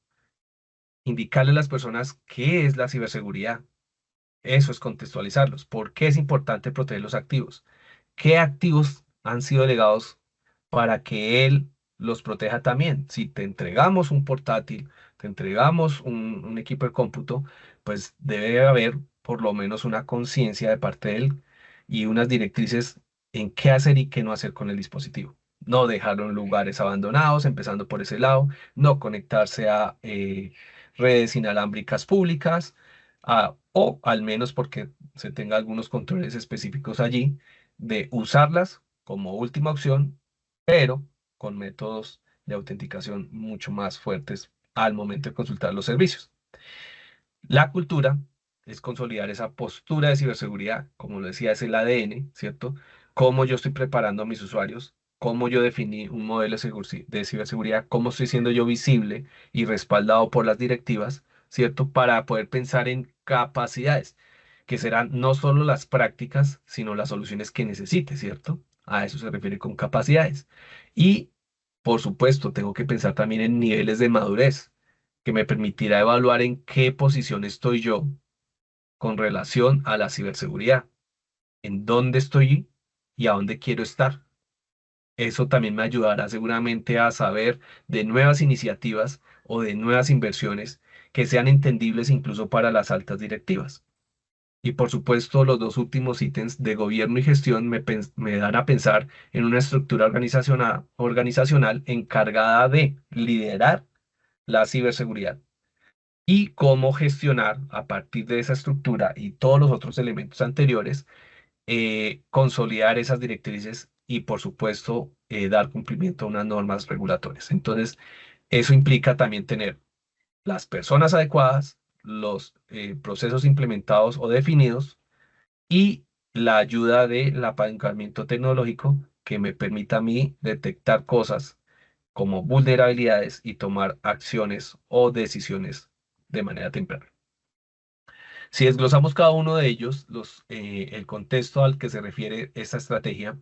Indicarle a las personas qué es la ciberseguridad. Eso es contextualizarlos. ¿Por qué es importante proteger los activos? ¿Qué activos han sido legados para que él los proteja también? Si te entregamos un portátil, te entregamos un equipo de cómputo, pues debe haber por lo menos una conciencia de parte de él y unas directrices en qué hacer y qué no hacer con el dispositivo. No dejarlo en lugares abandonados, empezando por ese lado, no conectarse a redes inalámbricas públicas, o al menos porque se tenga algunos controles específicos allí, de usarlas como última opción, pero con métodos de autenticación mucho más fuertes al momento de consultar los servicios. La cultura es consolidar esa postura de ciberseguridad, como lo decía, es el ADN, ¿cierto? Cómo yo estoy preparando a mis usuarios, cómo yo definí un modelo de ciberseguridad, cómo estoy siendo yo visible y respaldado por las directivas, ¿cierto? Para poder pensar en capacidades, que serán no solo las prácticas, sino las soluciones que necesite, ¿cierto? A eso se refiere con capacidades. Y, por supuesto, tengo que pensar también en niveles de madurez que me permitirá evaluar en qué posición estoy yo con relación a la ciberseguridad, en dónde estoy y a dónde quiero estar. Eso también me ayudará seguramente a saber de nuevas iniciativas o de nuevas inversiones que sean entendibles incluso para las altas directivas. Y por supuesto, los dos últimos ítems de gobierno y gestión me dan a pensar en una estructura organizacional encargada de liderar la ciberseguridad y cómo gestionar a partir de esa estructura y todos los otros elementos anteriores, consolidar esas directrices y, por supuesto, dar cumplimiento a unas normas regulatorias. Entonces, eso implica también tener las personas adecuadas, los procesos implementados o definidos y la ayuda del apalancamiento tecnológico que me permita a mí detectar cosas como vulnerabilidades y tomar acciones o decisiones de manera temprana. Si desglosamos cada uno de ellos, el contexto al que se refiere esta estrategia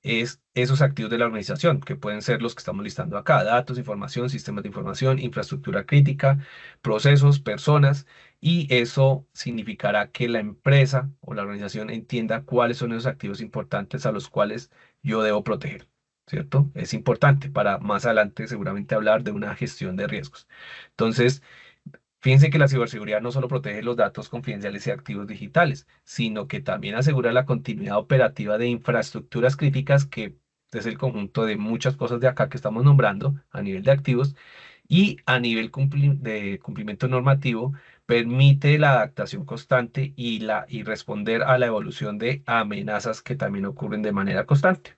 es esos activos de la organización, que pueden ser los que estamos listando acá: datos, información, sistemas de información, infraestructura crítica, procesos, personas, y eso significará que la empresa o la organización entienda cuáles son esos activos importantes a los cuales yo debo proteger, ¿cierto? Es importante para más adelante seguramente hablar de una gestión de riesgos. Entonces, fíjense que la ciberseguridad no solo protege los datos confidenciales y activos digitales, sino que también asegura la continuidad operativa de infraestructuras críticas, que es el conjunto de muchas cosas de acá que estamos nombrando a nivel de activos, y a nivel de cumplimiento normativo permite la adaptación constante y responder a la evolución de amenazas que también ocurren de manera constante.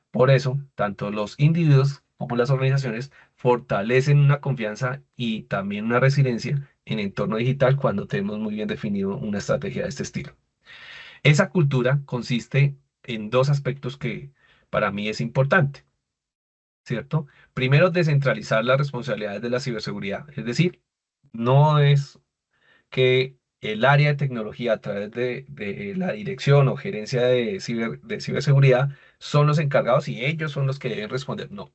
Por eso, tanto los individuos como las organizaciones fortalecen una confianza y también una resiliencia en el entorno digital cuando tenemos muy bien definido una estrategia de este estilo. Esa cultura consiste en dos aspectos que para mí es importante, ¿cierto? Primero, descentralizar las responsabilidades de la ciberseguridad. Es decir, no es que el área de tecnología, a través de la dirección o gerencia de ciberseguridad, son los encargados y ellos son los que deben responder. No,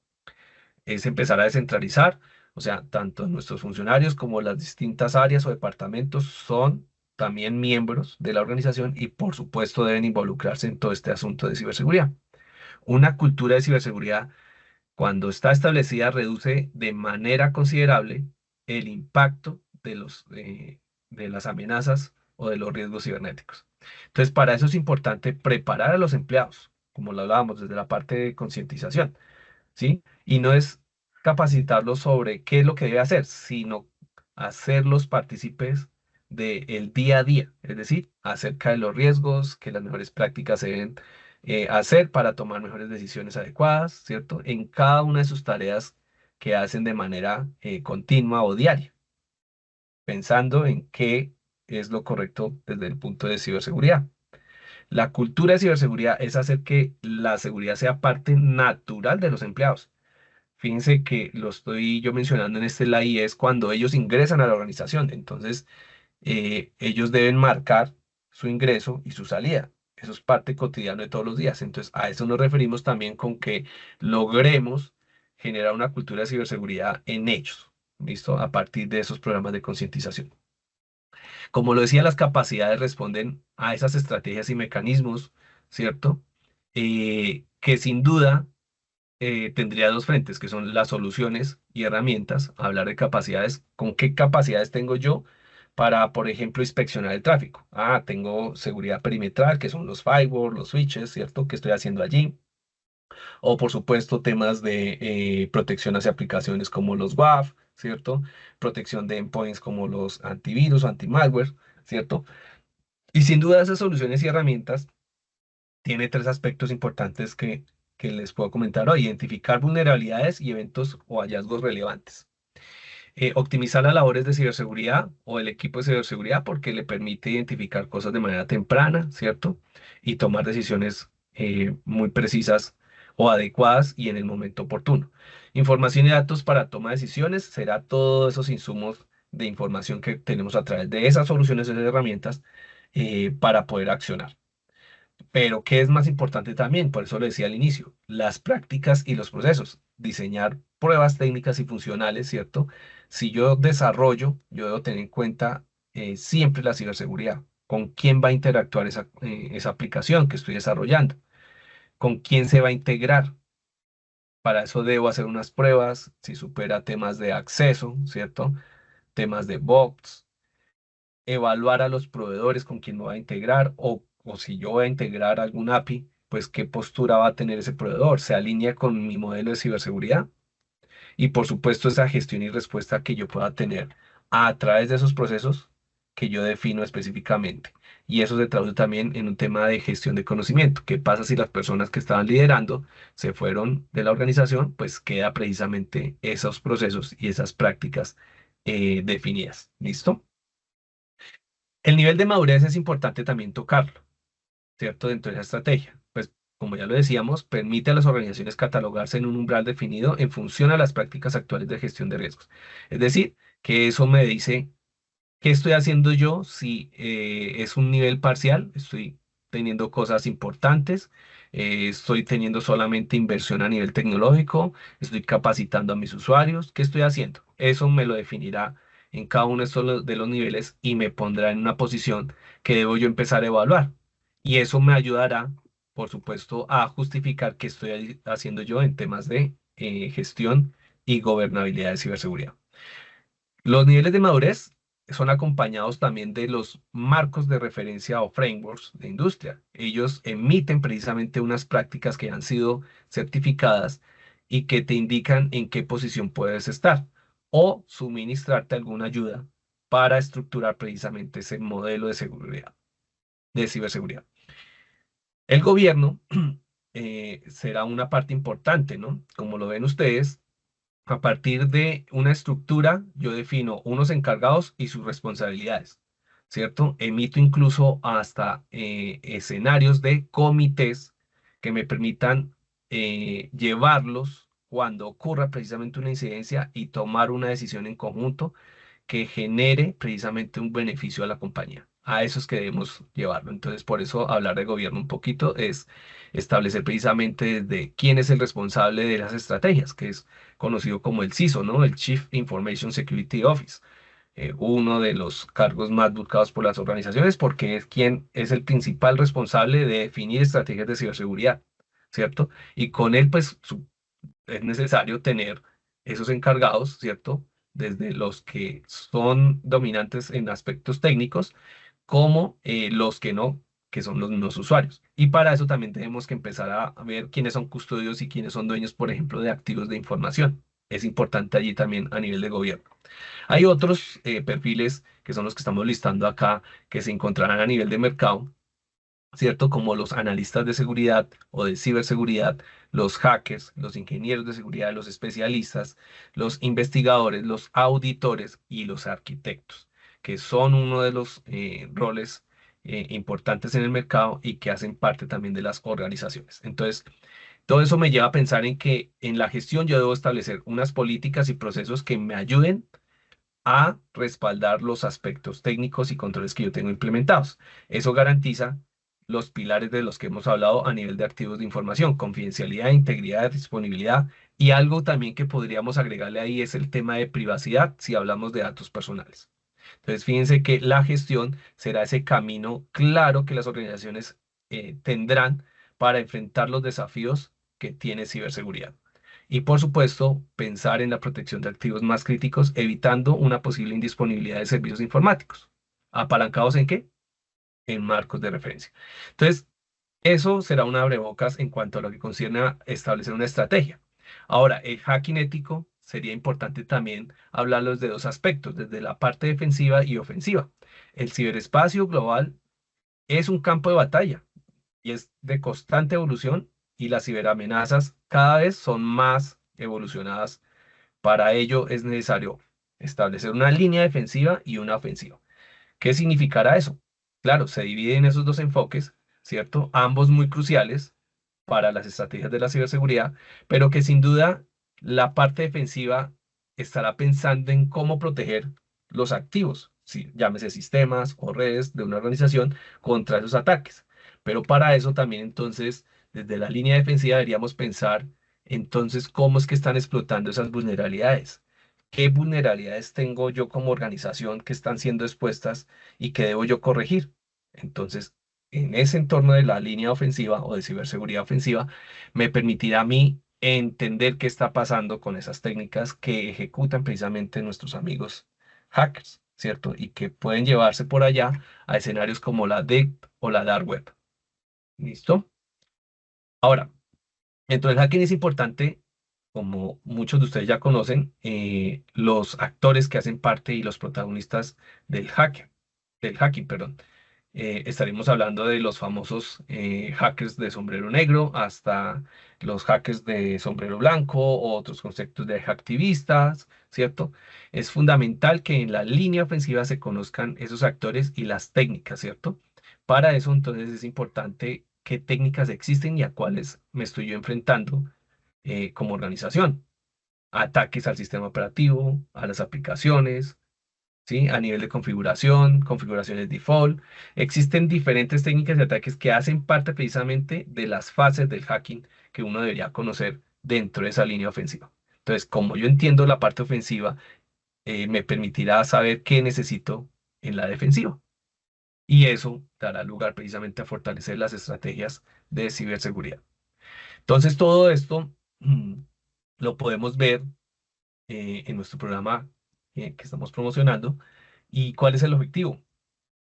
es empezar a descentralizar, o sea, tanto nuestros funcionarios como las distintas áreas o departamentos son también miembros de la organización y, por supuesto, deben involucrarse en todo este asunto de ciberseguridad. Una cultura de ciberseguridad, cuando está establecida, reduce de manera considerable el impacto de las amenazas o de los riesgos cibernéticos. Entonces, para eso es importante preparar a los empleados, como lo hablábamos desde la parte de concientización, ¿sí? Y no es capacitarlos sobre qué es lo que debe hacer, sino hacerlos partícipes del día a día, es decir, acerca de los riesgos, que las mejores prácticas se deben hacer para tomar mejores decisiones adecuadas, ¿cierto? En cada una de sus tareas que hacen de manera continua o diaria, pensando en qué es lo correcto desde el punto de ciberseguridad. La cultura de ciberseguridad es hacer que la seguridad sea parte natural de los empleados. Fíjense que lo estoy yo mencionando en este slide y es cuando ellos ingresan a la organización. Entonces, ellos deben marcar su ingreso y su salida. Eso es parte cotidiana de todos los días. Entonces, a eso nos referimos también con que logremos generar una cultura de ciberseguridad en ellos. ¿Listo? A partir de esos programas de concientización. Como lo decía, las capacidades responden a esas estrategias y mecanismos, ¿cierto? Que sin duda tendría dos frentes, que son las soluciones y herramientas. Hablar de capacidades: ¿con qué capacidades tengo yo para, por ejemplo, inspeccionar el tráfico? Ah, tengo seguridad perimetral, que son los firewalls, los switches, ¿cierto? ¿Qué estoy haciendo allí? O, por supuesto, temas de protección hacia aplicaciones como los WAF, ¿cierto? Protección de endpoints como los antivirus o antimalware, ¿cierto? Y sin duda esas soluciones y herramientas tiene tres aspectos importantes que les puedo comentar hoy: identificar vulnerabilidades y eventos o hallazgos relevantes. Optimizar las labores de ciberseguridad o el equipo de ciberseguridad, porque le permite identificar cosas de manera temprana, ¿cierto? Y tomar decisiones muy precisas o adecuadas y en el momento oportuno. Información y datos para toma de decisiones: será todos esos insumos de información que tenemos a través de esas soluciones y esas herramientas para poder accionar. Pero, ¿qué es más importante también? Por eso lo decía al inicio: las prácticas y los procesos. Diseñar pruebas técnicas y funcionales, ¿cierto? Si yo desarrollo, yo debo tener en cuenta siempre la ciberseguridad. ¿Con quién va a interactuar esa aplicación que estoy desarrollando? ¿Con quién se va a integrar? Para eso debo hacer unas pruebas, si supera temas de acceso, ¿cierto? Temas de bots, evaluar a los proveedores con quien me voy a integrar o si yo voy a integrar algún API, pues qué postura va a tener ese proveedor, se alinea con mi modelo de ciberseguridad y por supuesto esa gestión y respuesta que yo pueda tener a través de esos procesos que yo defino específicamente. Y eso se traduce también en un tema de gestión de conocimiento. ¿Qué pasa si las personas que estaban liderando se fueron de la organización? Pues queda precisamente esos procesos y esas prácticas definidas. ¿Listo? El nivel de madurez es importante también tocarlo, ¿cierto? Dentro de esa estrategia. Pues, como ya lo decíamos, permite a las organizaciones catalogarse en un umbral definido en función a las prácticas actuales de gestión de riesgos. Es decir, que eso me dice qué estoy haciendo yo si es un nivel parcial, estoy teniendo cosas importantes, estoy teniendo solamente inversión a nivel tecnológico, estoy capacitando a mis usuarios, ¿qué estoy haciendo? Eso me lo definirá en cada uno de de los niveles y me pondrá en una posición que debo yo empezar a evaluar. Y eso me ayudará, por supuesto, a justificar qué estoy haciendo yo en temas de gestión y gobernabilidad de ciberseguridad. Los niveles de madurez son acompañados también de los marcos de referencia o frameworks de industria. Ellos emiten precisamente unas prácticas que han sido certificadas y que te indican en qué posición puedes estar o suministrarte alguna ayuda para estructurar precisamente ese modelo de seguridad, de ciberseguridad. El gobierno será una parte importante, ¿no? Como lo ven ustedes, a partir de una estructura, yo defino unos encargados y sus responsabilidades, ¿cierto? Emito incluso hasta escenarios de comités que me permitan llevarlos cuando ocurra precisamente una incidencia y tomar una decisión en conjunto que genere precisamente un beneficio a la compañía. A eso es que debemos llevarlo. Entonces, por eso hablar de gobierno un poquito es establecer precisamente desde quién es el responsable de las estrategias, que es conocido como el CISO, ¿no? El Chief Information Security Office, uno de los cargos más buscados por las organizaciones porque es quien es el principal responsable de definir estrategias de ciberseguridad, ¿cierto? Y con él, pues, es necesario tener esos encargados, ¿cierto? Desde los que son dominantes en aspectos técnicos, como los que no, que son los usuarios. Y para eso también tenemos que empezar a ver quiénes son custodios y quiénes son dueños, por ejemplo, de activos de información. Es importante allí también a nivel de gobierno. Hay otros perfiles que son los que estamos listando acá, que se encontrarán a nivel de mercado, ¿cierto? Como los analistas de seguridad o de ciberseguridad, los hackers, los ingenieros de seguridad, los especialistas, los investigadores, los auditores y los arquitectos, que son uno de los roles importantes en el mercado y que hacen parte también de las organizaciones. Entonces, todo eso me lleva a pensar en que en la gestión yo debo establecer unas políticas y procesos que me ayuden a respaldar los aspectos técnicos y controles que yo tengo implementados. Eso garantiza los pilares de los que hemos hablado a nivel de activos de información, confidencialidad, integridad, disponibilidad y algo también que podríamos agregarle ahí es el tema de privacidad si hablamos de datos personales. Entonces, fíjense que la gestión será ese camino claro que las organizaciones tendrán para enfrentar los desafíos que tiene ciberseguridad. Y por supuesto, pensar en la protección de activos más críticos, evitando una posible indisponibilidad de servicios informáticos. ¿Apalancados en qué? En marcos de referencia. Entonces, eso será una abrebocas en cuanto a lo que concierne a establecer una estrategia. Ahora, el hacking ético sería importante también hablarlos de dos aspectos, desde la parte defensiva y ofensiva. El ciberespacio global es un campo de batalla y es de constante evolución y las ciberamenazas cada vez son más evolucionadas. Para ello es necesario establecer una línea defensiva y una ofensiva. ¿Qué significará eso? Claro, se dividen esos dos enfoques, ¿cierto? Ambos muy cruciales para las estrategias de la ciberseguridad, pero que sin duda la parte defensiva estará pensando en cómo proteger los activos, llámese sistemas o redes de una organización contra esos ataques. Pero para eso también entonces, desde la línea defensiva deberíamos pensar entonces cómo es que están explotando esas vulnerabilidades. ¿Qué vulnerabilidades tengo yo como organización que están siendo expuestas y que debo yo corregir? Entonces, en ese entorno de la línea ofensiva o de ciberseguridad ofensiva, me permitirá a mí entender qué está pasando con esas técnicas que ejecutan precisamente nuestros amigos hackers. ¿cierto? Y que pueden llevarse por allá a escenarios como la Deep o la Dark Web. ¿Listo? Ahora, dentro del hacking es importante, como muchos de ustedes ya conocen, los actores que hacen parte y los protagonistas del hacking, perdón. Estaremos hablando de los famosos hackers de sombrero negro hasta los hackers de sombrero blanco o otros conceptos de hacktivistas, ¿cierto? Es fundamental que en la línea ofensiva se conozcan esos actores y las técnicas, ¿cierto? Para eso entonces es importante qué técnicas existen y a cuáles me estoy yo enfrentando como organización. Ataques al sistema operativo, a las aplicaciones, ¿sí? A nivel de configuración, configuraciones default. Existen diferentes técnicas de ataques que hacen parte precisamente de las fases del hacking que uno debería conocer dentro de esa línea ofensiva. Entonces, como yo entiendo la parte ofensiva, me permitirá saber qué necesito en la defensiva. Y eso dará lugar precisamente a fortalecer las estrategias de ciberseguridad. Entonces, todo esto lo podemos ver en nuestro programa que estamos promocionando. ¿Y cuál es el objetivo?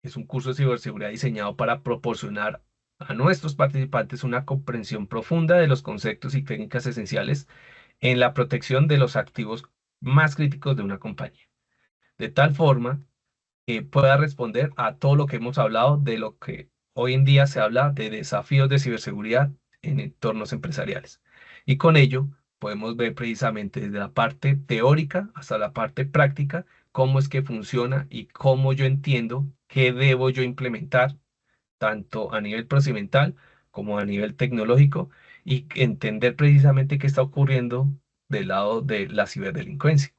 Es un curso de ciberseguridad diseñado para proporcionar a nuestros participantes una comprensión profunda de los conceptos y técnicas esenciales en la protección de los activos más críticos de una compañía, de tal forma que pueda responder a todo lo que hemos hablado de lo que hoy en día se habla de desafíos de ciberseguridad en entornos empresariales. Y con ello podemos ver precisamente desde la parte teórica hasta la parte práctica cómo es que funciona y cómo yo entiendo qué debo yo implementar, tanto a nivel procedimental como a nivel tecnológico, y entender precisamente qué está ocurriendo del lado de la ciberdelincuencia.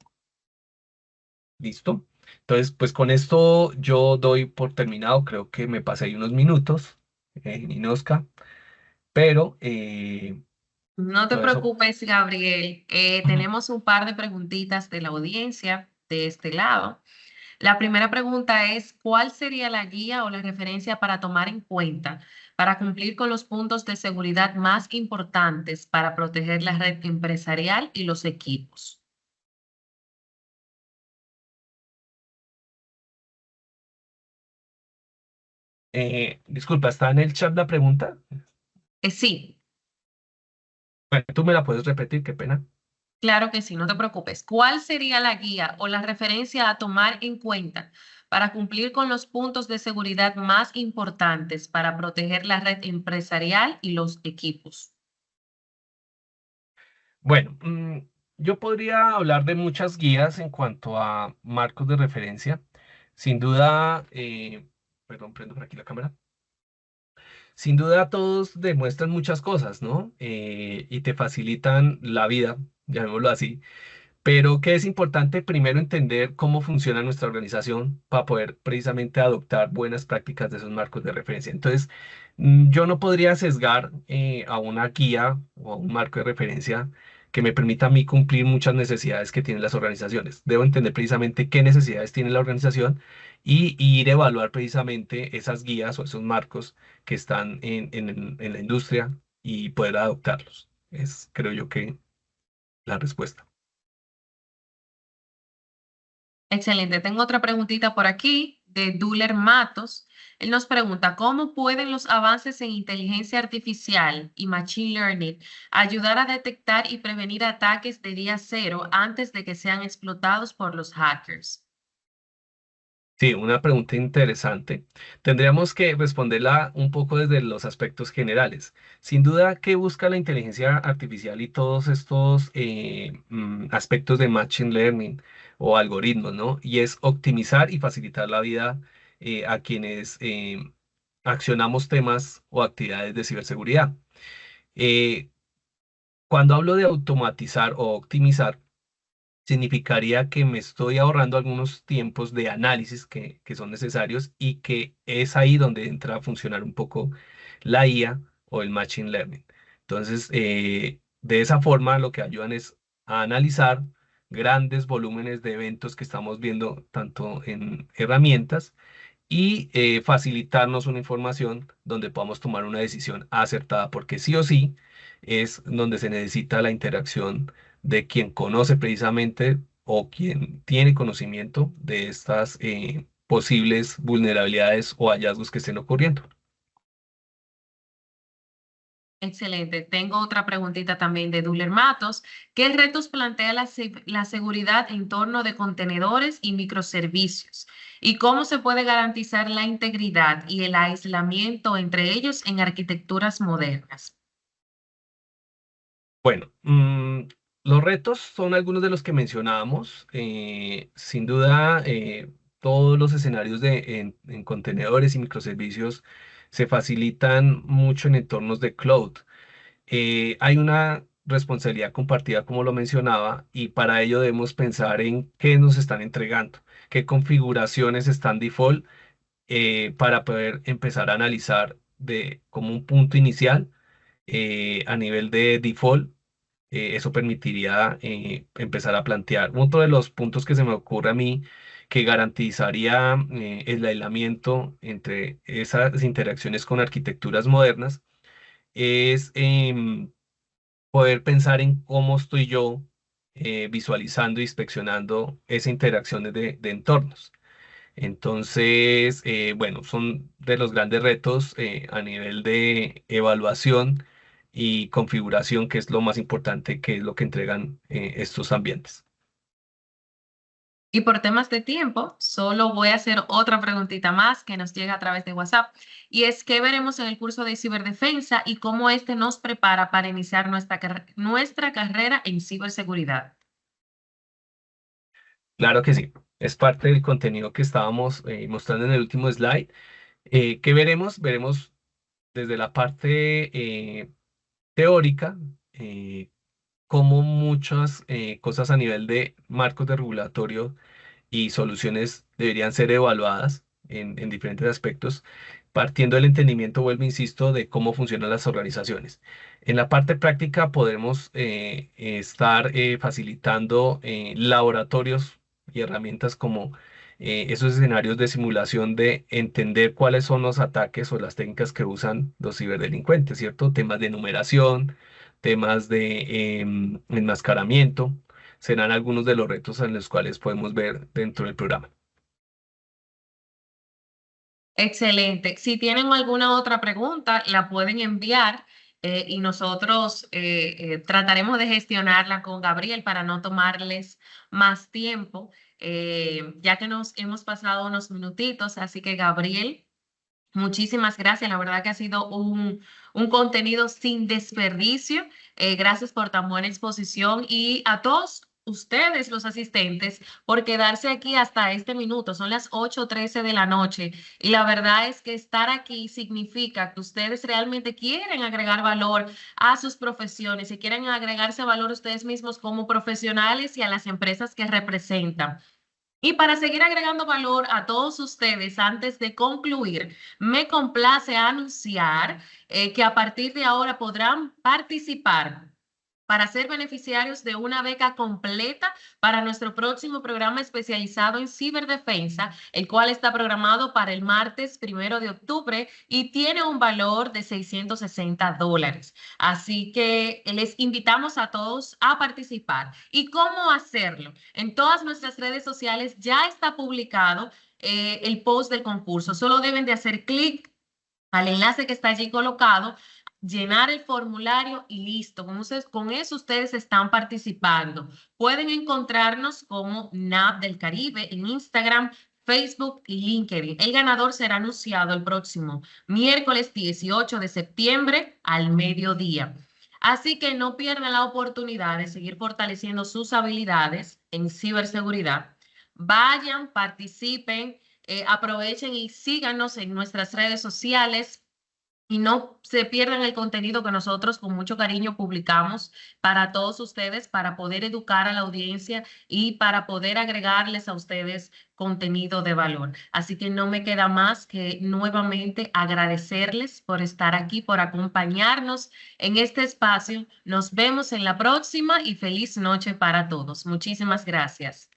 ¿Listo? Entonces, pues con esto yo doy por terminado, creo que me pasé ahí unos minutos, Ninoska, pero No te con eso, preocupes, Gabriel. Tenemos un par de preguntitas de la audiencia de este lado. La primera pregunta es, ¿cuál sería la guía o la referencia para tomar en cuenta para cumplir con los puntos de seguridad más importantes para proteger la red empresarial y los equipos? disculpa, ¿está en el chat la pregunta? Sí, Bueno, tú me la puedes repetir, qué pena. claro que sí, no te preocupes. ¿Cuál sería la guía o la referencia a tomar en cuenta para cumplir con los puntos de seguridad más importantes para proteger la red empresarial y los equipos? Bueno, yo podría hablar de muchas guías en cuanto a marcos de referencia. Sin duda, perdón, prendo por aquí la cámara. Sin duda todos demuestran muchas cosas, ¿no? Y te facilitan la vida, llamémoslo así. Pero que es importante primero entender cómo funciona nuestra organización para poder precisamente adoptar buenas prácticas de esos marcos de referencia. Entonces, yo no podría sesgar a una guía o a un marco de referencia que me permita a mí cumplir muchas necesidades que tienen las organizaciones. Debo entender precisamente qué necesidades tiene la organización y ir a evaluar precisamente esas guías o esos marcos que están en la industria y poder adoptarlos. Es, creo yo, que la respuesta. Excelente. Tengo otra preguntita por aquí de Duler Matos. Él nos pregunta, ¿cómo pueden los avances en inteligencia artificial y machine learning ayudar a detectar y prevenir ataques de día cero antes de que sean explotados por los hackers? Sí, una pregunta interesante. Tendríamos que responderla un poco desde los aspectos generales. Sin duda, ¿qué busca la inteligencia artificial y todos estos aspectos de machine learning o algoritmos, ¿no? Y es optimizar y facilitar la vida a quienes accionamos temas o actividades de ciberseguridad. Eh, Cuando hablo de automatizar o optimizar, significaría que me estoy ahorrando algunos tiempos de análisis que son necesarios y que es ahí donde entra a funcionar un poco la IA o el Machine Learning. Entonces, de esa forma lo que ayudan es a analizar grandes volúmenes de eventos que estamos viendo tanto en herramientas y facilitarnos una información donde podamos tomar una decisión acertada, porque sí o sí es donde se necesita la interacción de quien conoce precisamente o quien tiene conocimiento de estas posibles vulnerabilidades o hallazgos que estén ocurriendo. Excelente. Tengo otra preguntita también de Duler Matos. ¿Qué retos plantea la seguridad en torno de contenedores y microservicios? ¿Y cómo se puede garantizar la integridad y el aislamiento entre ellos en arquitecturas modernas? Bueno, los retos son algunos de los que mencionábamos. Sin duda, todos los escenarios en contenedores y microservicios se facilitan mucho en entornos de cloud. Hay una responsabilidad compartida, como lo mencionaba, y para ello debemos pensar en qué nos están entregando, qué configuraciones están default, para poder empezar a analizar como un punto inicial a nivel de default. Eso permitiría empezar a plantear. Otro de los puntos que se me ocurre a mí que garantizaría el aislamiento entre esas interacciones con arquitecturas modernas es poder pensar en cómo estoy yo visualizando e inspeccionando esa interacción de entornos. Entonces, bueno, son de los grandes retos a nivel de evaluación y configuración, que es lo más importante, que es lo que entregan estos ambientes. Y por temas de tiempo, solo voy a hacer otra preguntita más que nos llega a través de WhatsApp. Y es qué veremos en el curso de ciberdefensa y cómo este nos prepara para iniciar nuestra carrera en ciberseguridad. Claro que sí, es parte del contenido que estábamos mostrando en el último slide. ¿Qué veremos? Veremos desde la parte teórica, cómo muchas cosas a nivel de marcos de regulatorio y soluciones deberían ser evaluadas en diferentes aspectos, partiendo del entendimiento, vuelvo, insisto, de cómo funcionan las organizaciones. En la parte práctica podremos estar facilitando laboratorios y herramientas como esos escenarios de simulación de entender cuáles son los ataques o las técnicas que usan los ciberdelincuentes, ¿cierto? Temas de numeración, temas de enmascaramiento serán algunos de los retos en los cuales podemos ver dentro del programa. Excelente. Si tienen alguna otra pregunta, la pueden enviar y nosotros trataremos de gestionarla con Gabriel para no tomarles más tiempo, ya que nos hemos pasado unos minutitos. Así que, Gabriel, muchísimas gracias. La verdad que ha sido un contenido sin desperdicio. Gracias por tan buena exposición y a todos ustedes, los asistentes, por quedarse aquí hasta este minuto. Son las 8:13 de la noche y la verdad es que estar aquí significa que ustedes realmente quieren agregar valor a sus profesiones y quieren agregarse valor a ustedes mismos como profesionales y a las empresas que representan. Y para seguir agregando valor a todos ustedes, antes de concluir, me complace anunciar que a partir de ahora podrán participar para ser beneficiarios de una beca completa para nuestro próximo programa especializado en ciberdefensa, el cual está programado para el martes 1 de octubre y tiene un valor de $660. Así que les invitamos a todos a participar. ¿Y cómo hacerlo? En todas nuestras redes sociales ya está publicado el post del concurso. Solo deben de hacer clic al enlace que está allí colocado, llenar el formulario y listo. Con eso ustedes están participando. Pueden encontrarnos como NAP del Caribe en Instagram, Facebook y LinkedIn. El ganador será anunciado el próximo miércoles 18 de septiembre al mediodía. Así que no pierdan la oportunidad de seguir fortaleciendo sus habilidades en ciberseguridad. Vayan, participen, aprovechen y síganos en nuestras redes sociales y no se pierdan el contenido que nosotros con mucho cariño publicamos para todos ustedes, para poder educar a la audiencia y para poder agregarles a ustedes contenido de valor. Así que no me queda más que nuevamente agradecerles por estar aquí, por acompañarnos en este espacio. Nos vemos en la próxima y feliz noche para todos. Muchísimas gracias.